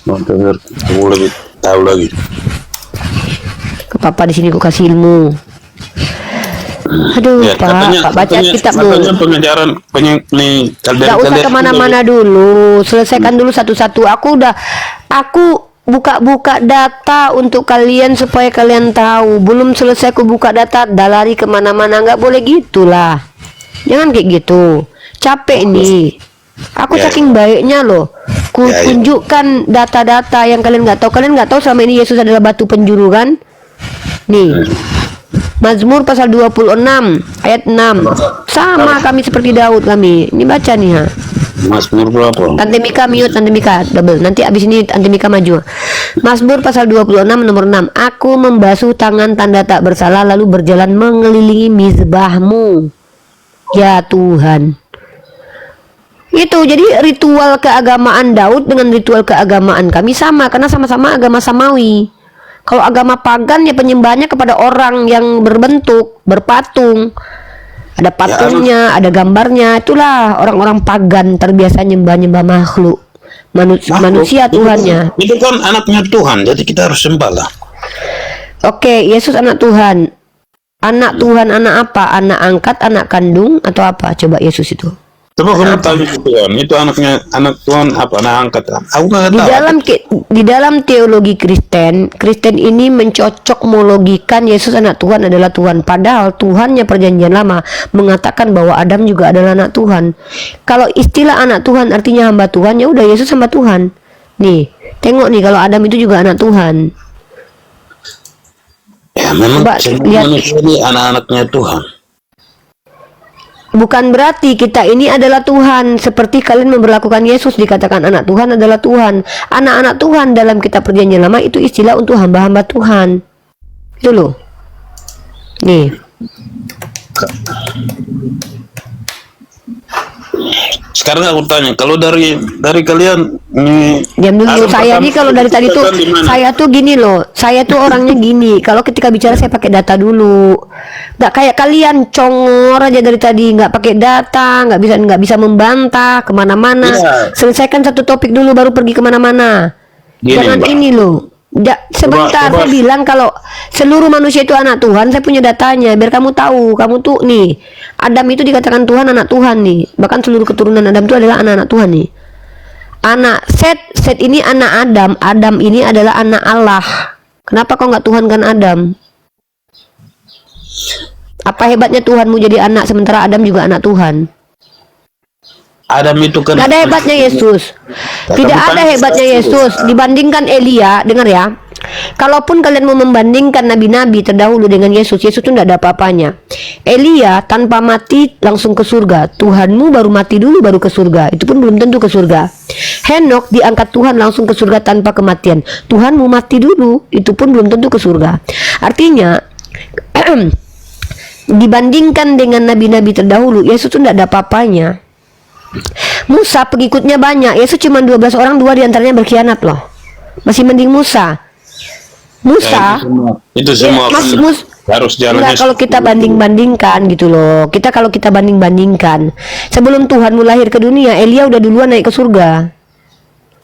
Mau dengar? Kamu lebih tahu lagi. Ke Papa di sini aku kasih ilmu. Aduh, Pak baca kitabmu. Katanya pengajaran nih Gak usah kemana-mana dulu, selesaikan dulu satu-satu. Aku buka-buka data untuk kalian supaya kalian tahu. Belum selesai aku buka data, dah lari kemana-mana. Nggak boleh gitulah. Jangan kayak gitu. Capek nih. Aku Ya, saking baiknya loh. Ku Ya, ya. tunjukkan data-data yang kalian nggak tahu. Kalian nggak tahu selama ini Yesus adalah batu penjuru kan? Nih. Mazmur pasal 26 ayat 6. Sama kami seperti Daud kami. Ini baca nih ha. Mazmur berapa? Tante Mika mute, Tante Mika double. Nanti abis ini Tante Mika maju. Mazmur pasal 26 nomor 6. Aku membasuh tangan tanda tak bersalah lalu berjalan mengelilingi mizbahmu. Ya Tuhan. Itu jadi ritual keagamaan Daud dengan ritual keagamaan kami sama karena sama-sama agama samawi. Kalau agama pagan ya penyembahnya kepada orang yang berbentuk, berpatung. Ada patungnya, ada gambarnya. Itulah orang-orang pagan terbiasa nyembah-nyembah makhluk. Manusia Tuhannya. Itu kan anaknya Tuhan, jadi kita harus sembah lah. Oke, Yesus anak Tuhan. Anak Tuhan, anak apa? Anak angkat, anak kandung atau apa? Coba Yesus itu. Coba kamu tanya ke Tuhan, itu anak Tuhan apa? Anak angkat. Aku nggak tahu. Di dalam teologi Kristen ini mencocokmologikan Yesus anak Tuhan adalah Tuhan. Padahal Tuhannya perjanjian lama mengatakan bahwa Adam juga adalah anak Tuhan. Kalau istilah anak Tuhan artinya hamba Tuhan, ya udah Yesus hamba Tuhan. Nih, tengok nih kalau Adam itu juga anak Tuhan. Ya memang Coba semua lihat. manusia ini anak-anaknya Tuhan. Bukan berarti kita ini adalah Tuhan. Seperti kalian memperlakukan Yesus dikatakan anak Tuhan adalah Tuhan. Anak-anak Tuhan dalam kitab perjanjian lama itu istilah untuk hamba-hamba Tuhan. Itu loh. Nih. Sekarang aku tanya, kalau dari kalian nih, Diam dulu. Adam Saya pertama nih kalau dari tadi tuh diciptakan di mana? saya tuh gini loh. Saya tuh orangnya gini. Kalau ketika bicara saya pakai data dulu. Nggak kayak kalian congor aja dari tadi, nggak pakai data, nggak bisa membantah kemana-mana. Iya. Selesaikan satu topik dulu baru pergi kemana-mana. Gini, Jangan Mbak. ini loh. Sebentar, coba. saya bilang kalau seluruh manusia itu anak Tuhan, saya punya datanya biar kamu tahu. Kamu tuh nih, Adam itu dikatakan Tuhan, anak Tuhan nih. Bahkan seluruh keturunan Adam itu adalah anak-anak Tuhan nih. Anak Set ini anak Adam. Adam ini adalah anak Allah. Kenapa kau nggak Tuhan kan Adam? Apa hebatnya Tuhanmu jadi anak sementara Adam juga anak Tuhan? Adam itu kan Gak ada hebatnya Yesus. Kata Tidak bukan ada hebatnya Yesus dibandingkan Elia. Dengar ya. Kalaupun kalian mau membandingkan nabi-nabi terdahulu dengan Yesus, Yesus itu tidak ada apa-apanya. Elia tanpa mati langsung ke surga. Tuhanmu baru mati dulu baru ke surga. Itu pun belum tentu ke surga. Henok diangkat Tuhan langsung ke surga tanpa kematian. Tuhanmu mati dulu, itu pun belum tentu ke surga. Artinya dibandingkan dengan nabi-nabi terdahulu, Yesus itu tidak ada apa-apanya. Musa pengikutnya banyak, Yesus cuma 12 orang, 2 diantaranya berkhianat loh. Masih mending Musa. ya, itu semua Mas, kan harus jalannya. enggak, kalau kita banding-bandingkan gitu loh. Kalau kita banding-bandingkan, sebelum Tuhanmu lahir ke dunia, Elia udah duluan naik ke surga.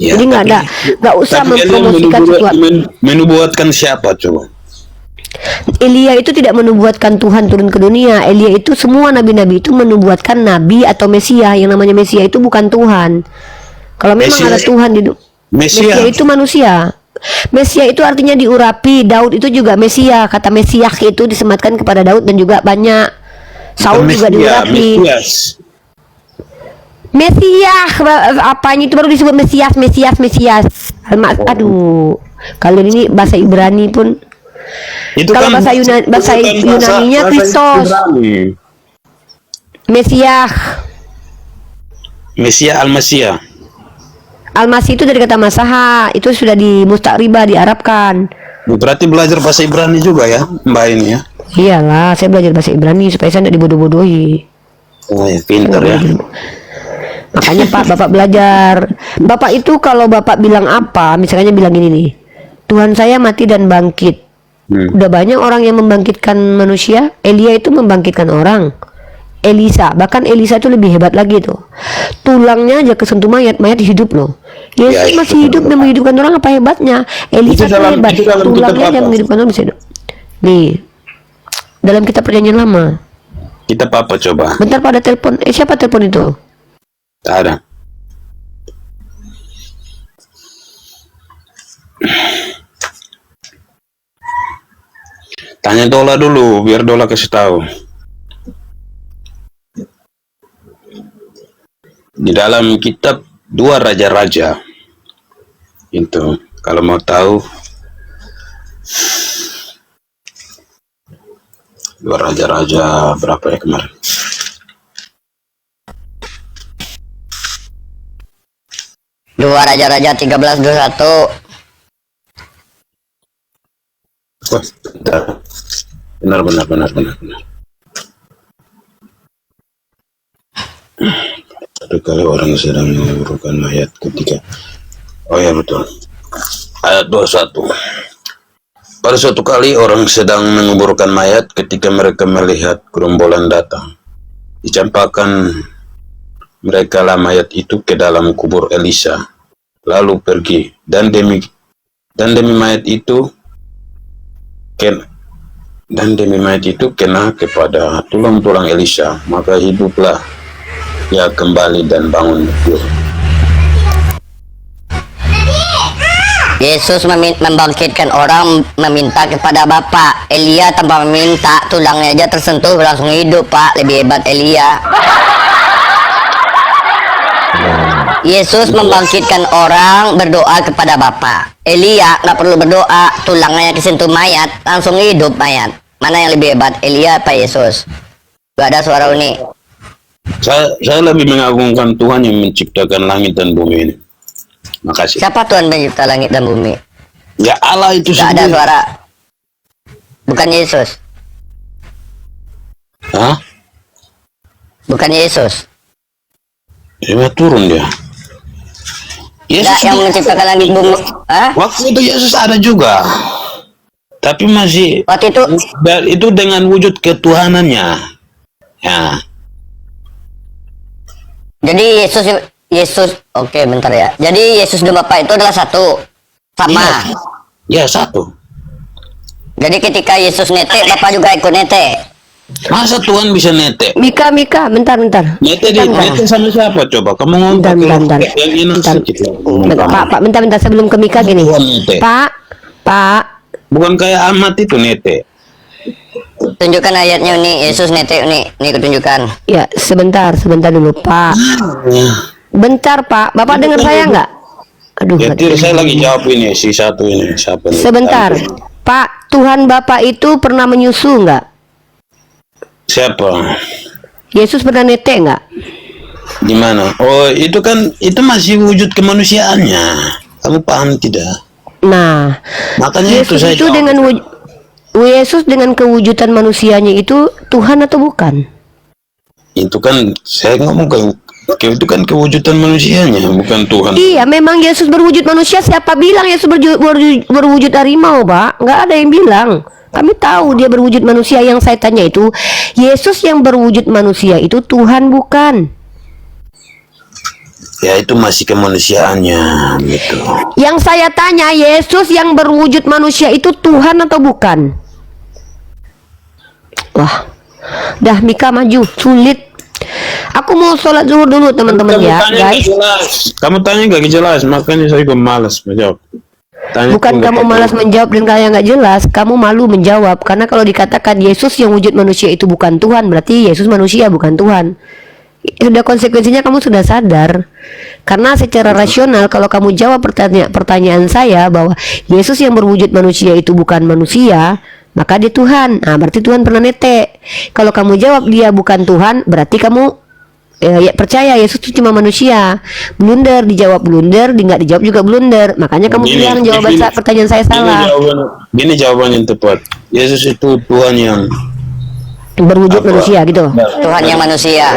Ya, Jadi nggak usah tapi Elia mempromosikan sesuatu. menubuatkan siapa coba? Elia itu tidak menubuatkan Tuhan turun ke dunia. Elia itu semua nabi-nabi itu menubuatkan nabi atau Mesia. Yang namanya Mesia itu bukan Tuhan. Kalau memang Mesia- ada Tuhan di Mesia. Mesia itu manusia. Mesia itu artinya diurapi. Daud itu juga Mesia. Kata Mesiah itu disematkan kepada Daud dan juga banyak. Saul juga diurapi. Mesiah, apanya itu baru disebut Mesias. Aduh, kalian ini bahasa Ibrani pun. Itu Kalau kan bahasa Yunaninya Kristus. Mesiah. Mesia Al-Masiyah. Al-Masih itu dari kata masaha, itu sudah di mustakribah diarabkan. Berarti belajar bahasa Ibrani juga ya, Mbak ini ya. Iyalah, saya belajar bahasa Ibrani supaya saya tidak dibodoh-bodohi. Oh ya, pintar ya. Makanya Pak, Bapak belajar. Bapak itu kalau Bapak bilang apa, misalnya bilang gini nih, Tuhan saya mati dan bangkit. Udah banyak orang yang membangkitkan manusia. Elia itu membangkitkan orang. Bahkan Elisa itu lebih hebat lagi tuh. Tulangnya aja kesentuh mayat hidup loh. Yesus Ya, masih hidup dan menghidupkan orang, apa hebatnya? Elisa itu hebat, dalam kitab tulangnya aja apa? menghidupkan orang bisa hidup. Nih, dalam kitab perjanjian lama. Kita apa coba? Bentar pada telepon. Siapa telepon itu? Tak ada. Tanya Dola dulu, biar Dola kasih tahu. Di dalam kitab 2 Raja-Raja, itu kalau mau tahu, 2 Raja-Raja berapa ya kemarin? Dua Raja-Raja 13:21. Wah, bentar. Benar. Satu kali orang sedang menguburkan mayat ketika. Oh ya betul. Ayat 21. Pada suatu kali orang sedang menguburkan mayat ketika mereka melihat gerombolan datang. Dicampakkan mereka lah mayat itu ke dalam kubur Elisa, lalu pergi. Dan demi mayat itu kena kepada tulang-tulang Elisa, maka hiduplah ia kembali dan bangun betul. Yesus membangkitkan orang meminta kepada Bapa. Elia tanpa meminta, tulangnya aja tersentuh langsung hidup, Pak. Lebih hebat Elia. Yesus membangkitkan orang berdoa kepada Bapa. Elia nggak perlu berdoa, tulangnya kesentuh mayat langsung hidup mayat. Mana yang lebih hebat, Elia apa Yesus? Gak ada suara unik. Saya lebih mengagungkan Tuhan yang menciptakan langit dan bumi ini. Makasih. Siapa Tuhan pencipta langit dan bumi? Ya Allah itu Gak ada sendiri. suara. Bukan Yesus. Hah? Bukan Yesus. Ya turun dia. Gak yang menciptakan langit bumi. Hah? Waktu itu Yesus ada juga, tapi masih Waktu itu itu dengan wujud ketuhanannya. Ya. jadi Yesus oke bentar ya. Jadi Yesus dan Bapa itu adalah satu. Sama. Ya satu. Jadi ketika Yesus netek, Bapa juga ikut netek. Masa Tuhan bisa netek? Mika, bentar. Netek sama siapa coba? Kamu ngomong Bentar. yang enak Bentar. sedikit. Bentar, sebelum ke Mika gini. Tuhan netek. Pak. Bukan kayak Ahmad itu netek. Tunjukkan ayatnya nih, Yesus netek nih. Nih kutunjukkan. Ya, sebentar dulu, Pak. Bentar, Pak. Bapak dengar saya nggak? Aduh, Ya, nggak tidak, dengar. saya lagi jawab ini si satu ini siapa nih? Sebentar, Pak. Tuhan Bapak itu pernah menyusu nggak? Siapa? Yesus pernah netek nggak? Di mana? Oh, itu kan itu masih wujud kemanusiaannya. Kamu paham tidak? Nah, Makanya itu Yesus saya itu jawab. dengan Yesus dengan kewujudan manusianya itu Tuhan atau bukan? Itu kan saya ngomong itu kan kewujudan manusianya, bukan Tuhan. Iya, memang Yesus berwujud manusia. Siapa bilang Yesus berwujud harimau, Pak? Nggak ada yang bilang. Kami tahu dia berwujud manusia. Yang saya tanya itu, Yesus yang berwujud manusia itu Tuhan bukan? Ya itu masih kemanusiaannya gitu. Yang saya tanya, Yesus yang berwujud manusia itu Tuhan atau bukan? Wah, dah Mika maju, sulit. Aku mau sholat zuhur dulu teman-teman ya, guys. Kamu tanya gak jelas, makanya saya juga malas menjawab. Bukan kamu malas menjawab dan kalian nggak jelas, kamu malu menjawab. Karena kalau dikatakan Yesus yang wujud manusia itu bukan Tuhan, berarti Yesus manusia bukan Tuhan. Sudah konsekuensinya kamu sudah sadar. Karena secara rasional kalau kamu jawab pertanyaan saya bahwa Yesus yang berwujud manusia itu bukan manusia, maka dia Tuhan. Nah, berarti Tuhan pernah netek. Kalau kamu jawab dia bukan Tuhan, berarti kamu ya percaya Yesus itu cuma manusia. Blunder, dijawab blunder, nggak dijawab juga blunder. Makanya kamu bilang jawaban pertanyaan saya salah. Gini jawaban yang tepat. Yesus itu Tuhan yang Berwujud manusia gitu. Tuhan yang manusia.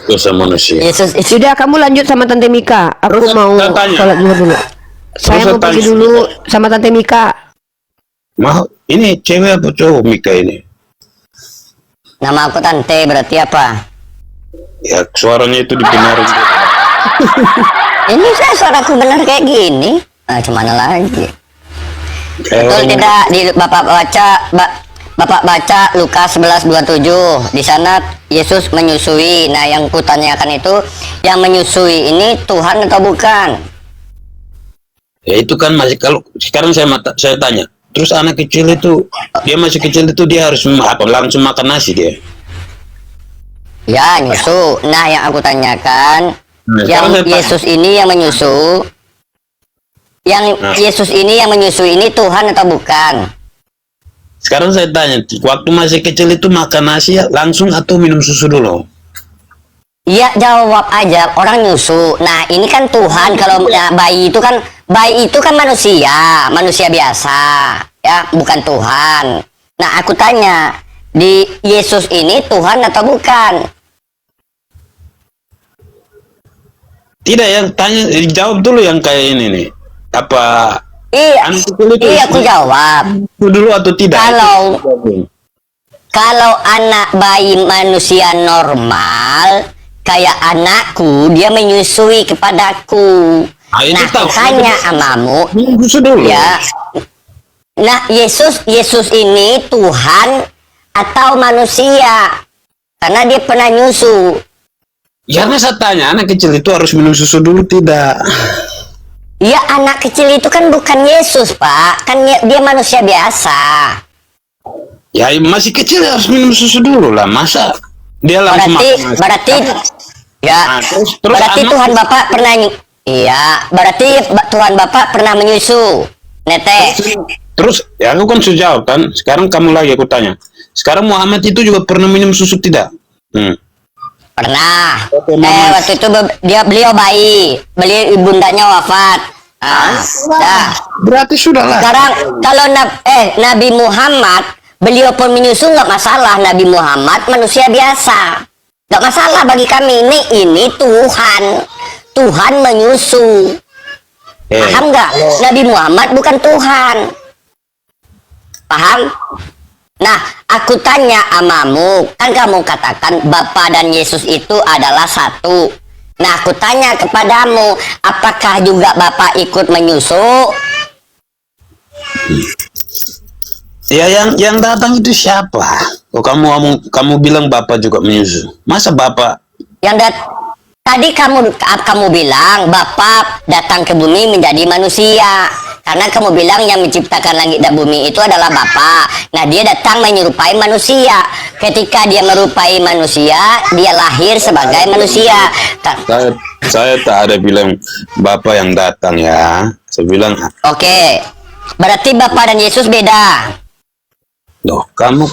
dosa manusia. Yesus Sudah, kamu lanjut sama Tante Mika. Aku Terus mau saya tanya. sholat zuhur dulu. Saya mau pergi tanya. dulu sama Tante Mika. Mau ini cewek apa cowok Mika ini? nama aku Tante berarti apa? Ya suaranya itu dibenarin. Ini saya suaraku benar kayak gini. Nah, gimana lagi? Betul tidak di Bapak baca Lukas 11:27. Di sana Yesus menyusui. Nah, yang kutanyakan itu yang menyusui ini Tuhan atau bukan? Ya itu kan masih kalau sekarang saya tanya. Terus anak kecil itu dia masih kecil itu dia harus langsung makan nasi dia. Ya, nyusu. Nah, yang aku tanyakan Nah, yang sekarang saya Yesus ini yang menyusu. Yang Nah. Yesus ini yang menyusui ini Tuhan atau bukan? Sekarang saya tanya, waktu masih kecil itu makan nasi ya, langsung atau minum susu dulu? Iya, jawab aja, orang nyusu. Nah, ini kan Tuhan. Kalau bayi itu kan manusia biasa, ya, bukan Tuhan. Nah, aku tanya, di Yesus ini Tuhan atau bukan? Tidak, yang tanya jawab dulu yang kayak ini nih. Apa Iya, anak kecil itu iya aku jawab. dulu atau tidak? Kalau anak bayi manusia normal kayak anakku, dia menyusui kepadaku. Ah, itu Nah, tahu. aku tanya amamu, Minum susu dulu. ya. Nah, Yesus ini Tuhan atau manusia? Karena dia pernah nyusu. Ya, karena saya tanya, anak kecil itu harus minum susu dulu tidak? Ya, anak kecil itu kan bukan Yesus, Pak. Kan dia manusia biasa. Ya, masih kecil harus minum susu dulu lah. Masa dia langsung makan nasi? Berarti ya. Nah, terus Berarti anak- Tuhan Bapak pernah iya, berarti Tuhan Bapak pernah menyusu. Nete. Terus ya aku kan sudah jawab kan. Sekarang kamu lagi aku tanya. Sekarang Muhammad itu juga pernah minum susu tidak? Pernah. Oke, Mama. Waktu itu beliau bayi, ibundanya wafat. Dah. Berarti sudah lah. Sekarang kalau Nabi Muhammad, beliau pun menyusu nggak masalah. Nabi Muhammad manusia biasa, nggak masalah bagi kami. Ini Tuhan menyusu. Paham nggak? Nabi Muhammad bukan Tuhan. Paham? Nah, aku tanya amamu, kan kamu katakan Bapa dan Yesus itu adalah satu. Nah, aku tanya kepadamu, apakah juga Bapa ikut menyusu? Ya yang datang itu siapa? Kok kamu bilang Bapak juga menyusu? Masa Bapak? Tadi kamu bilang Bapa datang ke bumi menjadi manusia. Karena kamu bilang yang menciptakan langit dan bumi itu adalah Bapa. Nah, dia datang menyerupai manusia. Ketika dia merupai manusia, dia lahir sebagai manusia. Saya tak ada bilang Bapak yang datang ya. Saya bilang, Oke. Berarti Bapa dan Yesus beda. loh, kamu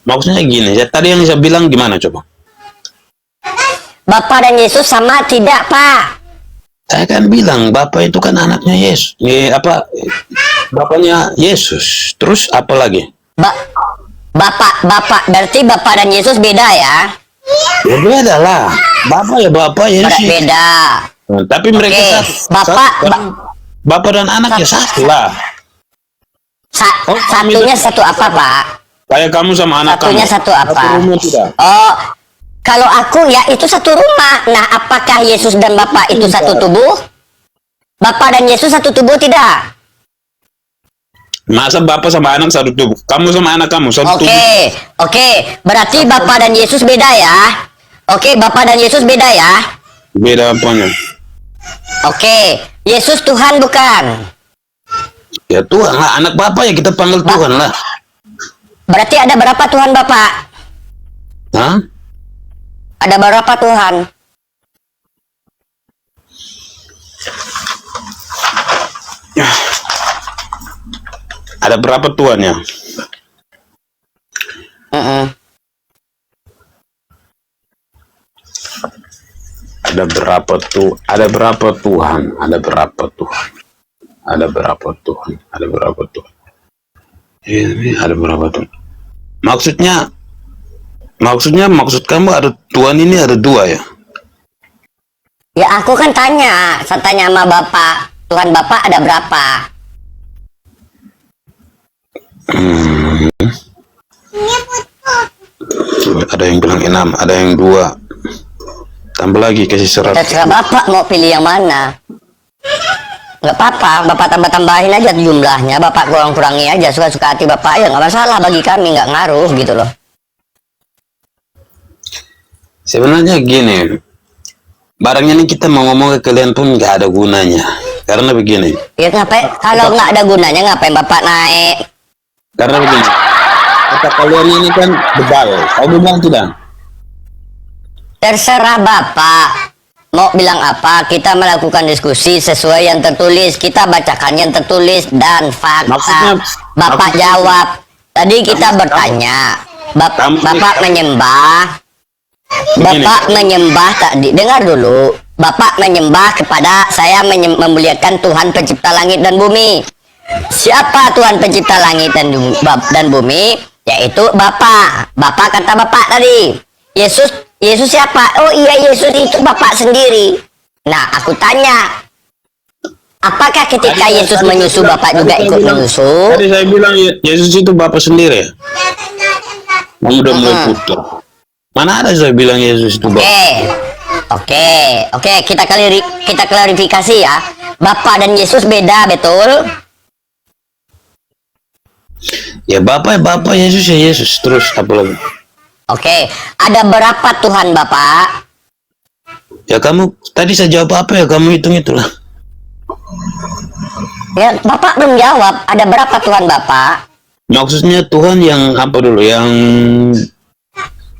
maksudnya gini. Ya, tadi yang saya bilang gimana coba? Bapa dan Yesus sama tidak, Pak? Saya kan bilang Bapak itu kan anaknya Yesus. Bapaknya Yesus. Terus apa lagi? Bapak berarti Bapak dan Yesus beda ya? Ya beda lah. Bapak ya Bapak Yesus. Beda. Nah, tapi mereka Oke. Bapak dan anak ya satu lah. Satunya satu apa, Pak? Kayak kamu sama anak Satunya kamu. satu apa? Satu rumah tidak? Oh, kalau aku ya itu satu rumah. Nah, apakah Yesus dan Bapak itu satu tubuh? Bapak dan Yesus satu tubuh tidak? Masa Bapak sama anak satu tubuh? Kamu sama anak kamu satu tubuh? Oke. Berarti Bapak dan Yesus beda ya? Oke, Bapak dan Yesus beda ya? Beda apanya? Oke, Yesus Tuhan bukan? Ya Tuhan lah, anak Bapak ya kita panggil Tuhan lah. Berarti ada berapa Tuhan Bapak? Hah? Ada berapa Tuhan? Ada berapa Tuhan ya? Ada berapa tuh? Ada berapa Tuhan? Ada berapa Tuhan? Ada berapa Tuhan? Ada berapa Tuhan? Ini ada berapa Tuhan? Maksud kamu ada Tuhan ini ada dua ya? Ya aku kan saya tanya sama Bapak. Tuhan Bapak ada berapa? Ada yang bilang 6, ada yang 2. Tambah lagi kasih 100. Terserah Bapak mau pilih yang mana. Nggak apa-apa, Bapak tambah-tambahin aja jumlahnya, Bapak kurang-kurangi aja, suka-suka hati Bapak ya nggak masalah bagi kami, nggak ngaruh gitu loh. Sebenarnya gini, barangnya ini kita mau ngomong ke kalian pun nggak ada gunanya. Karena begini. Ya ngapain? Kalau nggak ada gunanya ngapain Bapak naik? Karena begini. Kata kalian ini kan bebal. Kamu bilang tidak? Terserah Bapak. Mau bilang apa? Kita melakukan diskusi sesuai yang tertulis. Kita bacakan yang tertulis dan fakta. Bapak jawab. Tadi kita bertanya. Bapak menyembah. Bapak menyembah tadi. Dengar dulu. Bapak menyembah kepada saya memuliakan Tuhan pencipta langit dan bumi. Siapa Tuhan pencipta langit dan bumi? Yaitu Bapak. Bapak kata Bapak tadi. Yesus siapa? Oh iya, Yesus itu Bapak sendiri. Nah, aku tanya, apakah ketika Yesus menyusu Bapak juga ikut menyusu? Tadi saya bilang Yesus itu Bapak sendiri. Kamu udah mulai putar. Mana ada saya bilang Yesus itu Bapak? Oke, kita klarifikasi ya. Bapak dan Yesus beda, betul? Ya Bapak Yesus ya Yesus. Terus apa lagi? Oke, ada berapa Tuhan Bapak? Ya kamu tadi saya jawab apa ya, kamu hitung itulah. Ya, Bapak belum jawab. Ada berapa Tuhan Bapak? Maksudnya Tuhan yang apa dulu? Yang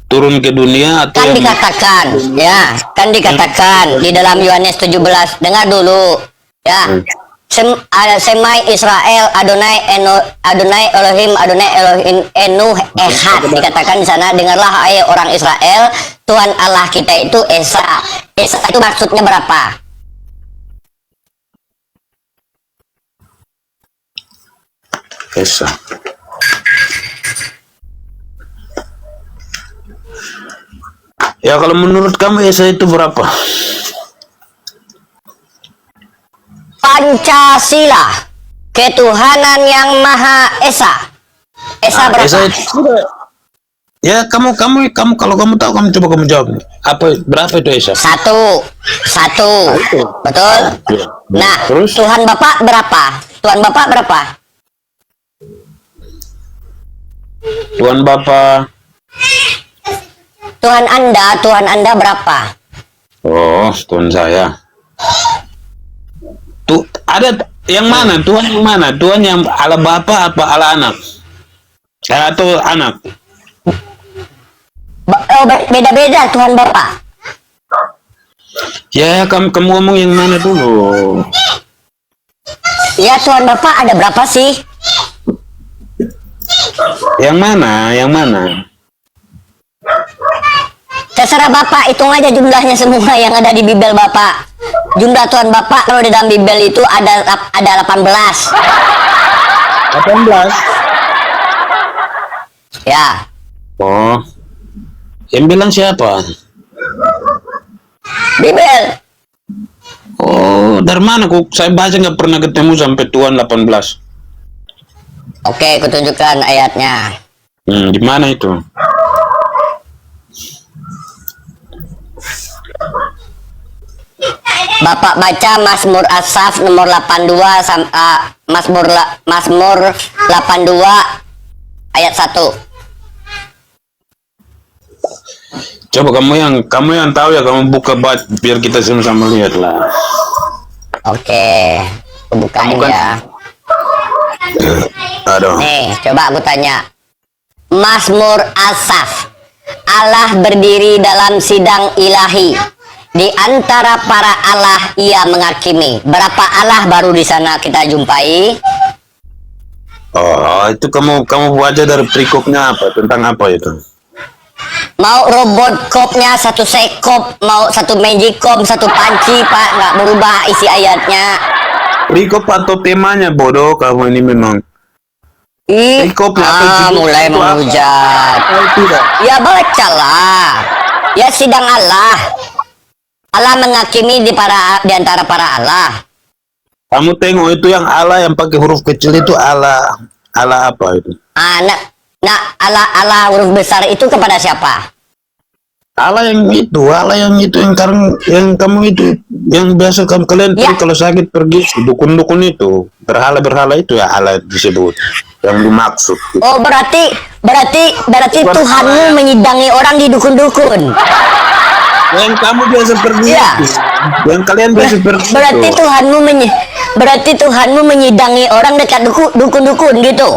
turun ke dunia atau Kan yang... dikatakan di dalam Yohanes 17. Dengar dulu. Ya. Semai Israel Adonai Elohim Enu Ehad, dikatakan di sana, dengarlah hai orang Israel, Tuhan Allah kita itu Esa. Esa itu maksudnya berapa? Esa. Ya kalau menurut kamu Esa itu berapa? Pancasila, ketuhanan yang Maha Esa. Esa berapa? Esa itu, ya kamu kalau kamu tahu kamu coba kamu jawab. Berapa itu Esa? Satu. Betul? Ya. Nah, Terus? Tuhan Bapak berapa? Tuhan Bapak berapa? Tuhan Bapak. Tuhan Anda berapa? Oh, Tuhan saya. Tuh ada yang mana? Tuhan yang mana? Tuhan yang ala Bapa apa ala anak? Atau anak? Beda-beda Tuhan Bapa. Ya, kamu ngomong yang mana dulu? Ya Tuhan Bapa ada berapa sih? Yang mana? Yang mana? Terserah Bapak, hitung aja jumlahnya semua yang ada di Bible Bapak. Jumlah Tuhan Bapak kalau di dalam Bible itu ada 18. 18. Ya. Oh. Yang bilang siapa? Bible. Oh, dari mana kok saya baca nggak pernah ketemu sampai Tuhan 18. Oke, kutunjukkan ayatnya. Di mana itu? Bapak baca Mazmur Asaf nomor 82 Mazmur 82 ayat 1. Coba kamu yang tahu ya, kamu buka biar kita sama-sama lihat lah. Oke, aku bukain Bukan. ya. Aduh. Nih, coba aku tanya. Mazmur Asaf. Allah berdiri dalam sidang ilahi. Di antara para Allah ia menghakimi. Berapa Allah baru di sana kita jumpai? Oh, itu kamu baca dari perikopnya apa? Tentang apa itu? Mau robot kopnya satu sekop, mau satu magicom, satu panci, Pak, nggak berubah isi ayatnya. Perikop atau temanya bodoh kamu ini memang. Perikopnya apa judul mulai itu apa? menghujat. Oh, tidak. Ya bacalah. Ya sidang Allah. Allah menghakimi di antara para Allah. Kamu tengok itu yang Allah yang pakai huruf kecil itu Allah apa itu? Allah huruf besar itu kepada siapa? Allah yang kamu itu yang biasa kalian Ya. kalau sakit pergi dukun-dukun itu berhala itu ya Allah disebut yang dimaksud. Oh berarti Tuhanmu menyidangi orang di dukun-dukun. Yang kamu biasa pergi Ya. itu, yang kalian biasa pergi Berarti Tuhanmu menyidangi orang dekat dukun-dukun gitu.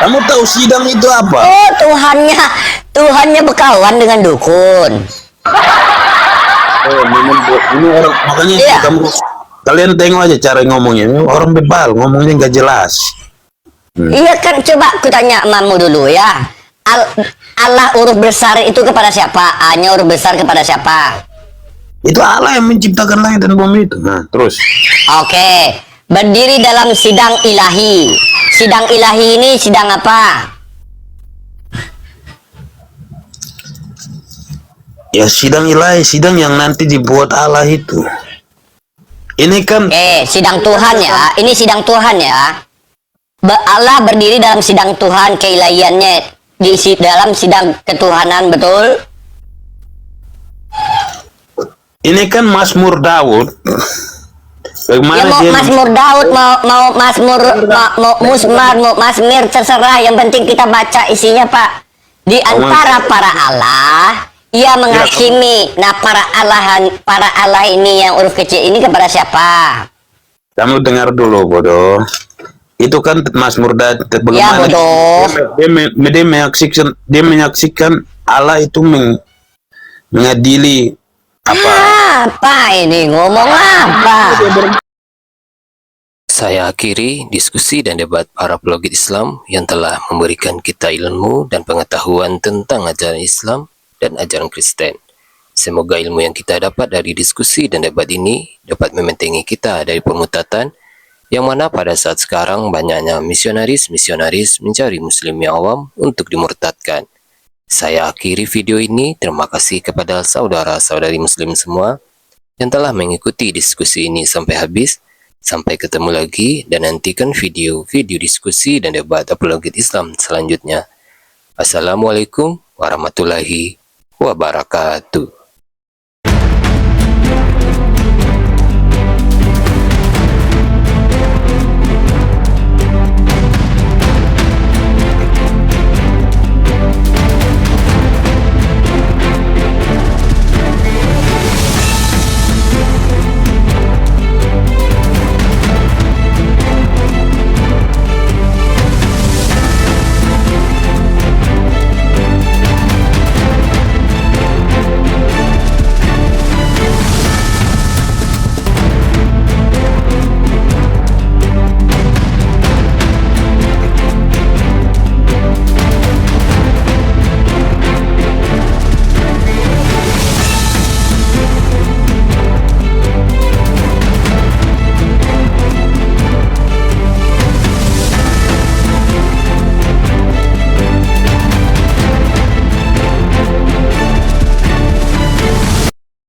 Kamu tahu sidang itu apa? Oh Tuhannya berkawan dengan dukun. Oh, ini orang makanya Iya. kalian tengok aja cara ngomongnya. Ini orang bebal ngomongnya nggak jelas. Iya kan, coba aku tanya mamu dulu ya. Allah huruf besar itu kepada siapa? A-nya huruf besar kepada siapa? Itu Allah yang menciptakan langit dan bumi itu. Nah, terus. Oke, berdiri dalam sidang ilahi. Sidang ilahi ini sidang apa? Ya sidang ilahi, sidang yang nanti dibuat Allah itu. Ini kan Sidang Tuhan ya. Ini sidang Tuhan ya. Allah berdiri dalam sidang Tuhan, keilahiannya di dalam sidang ketuhanan, betul? ini kan Mazmur Daud. Ya Bagaimana mau dia Mazmur Daud, mau Mazmur, mau Musmar, mau Mazmir, terserah. Yang penting kita baca isinya, Pak. Di antara para Allah, ia menghakimi. Nah, para Allah ini yang huruf kecil ini kepada siapa? kamu dengar dulu bodoh. Itu kan Mazmur Daud Ya bagaimana bodoh. dia menyaksikan Allah itu mengadili apa? Apa ini? Ngomong apa? Saya akhiri diskusi dan debat para pelogit Islam yang telah memberikan kita ilmu dan pengetahuan tentang ajaran Islam dan ajaran Kristen. Semoga ilmu yang kita dapat dari diskusi dan debat ini dapat membentengi kita dari pemutatan yang mana pada saat sekarang banyaknya misionaris mencari muslim yang awam untuk dimurtadkan. Saya akhiri video ini. Terima kasih kepada saudara-saudari muslim semua yang telah mengikuti diskusi ini sampai habis. Sampai ketemu lagi dan nantikan video-video diskusi dan debat apologet Islam selanjutnya. Assalamualaikum warahmatullahi wabarakatuh.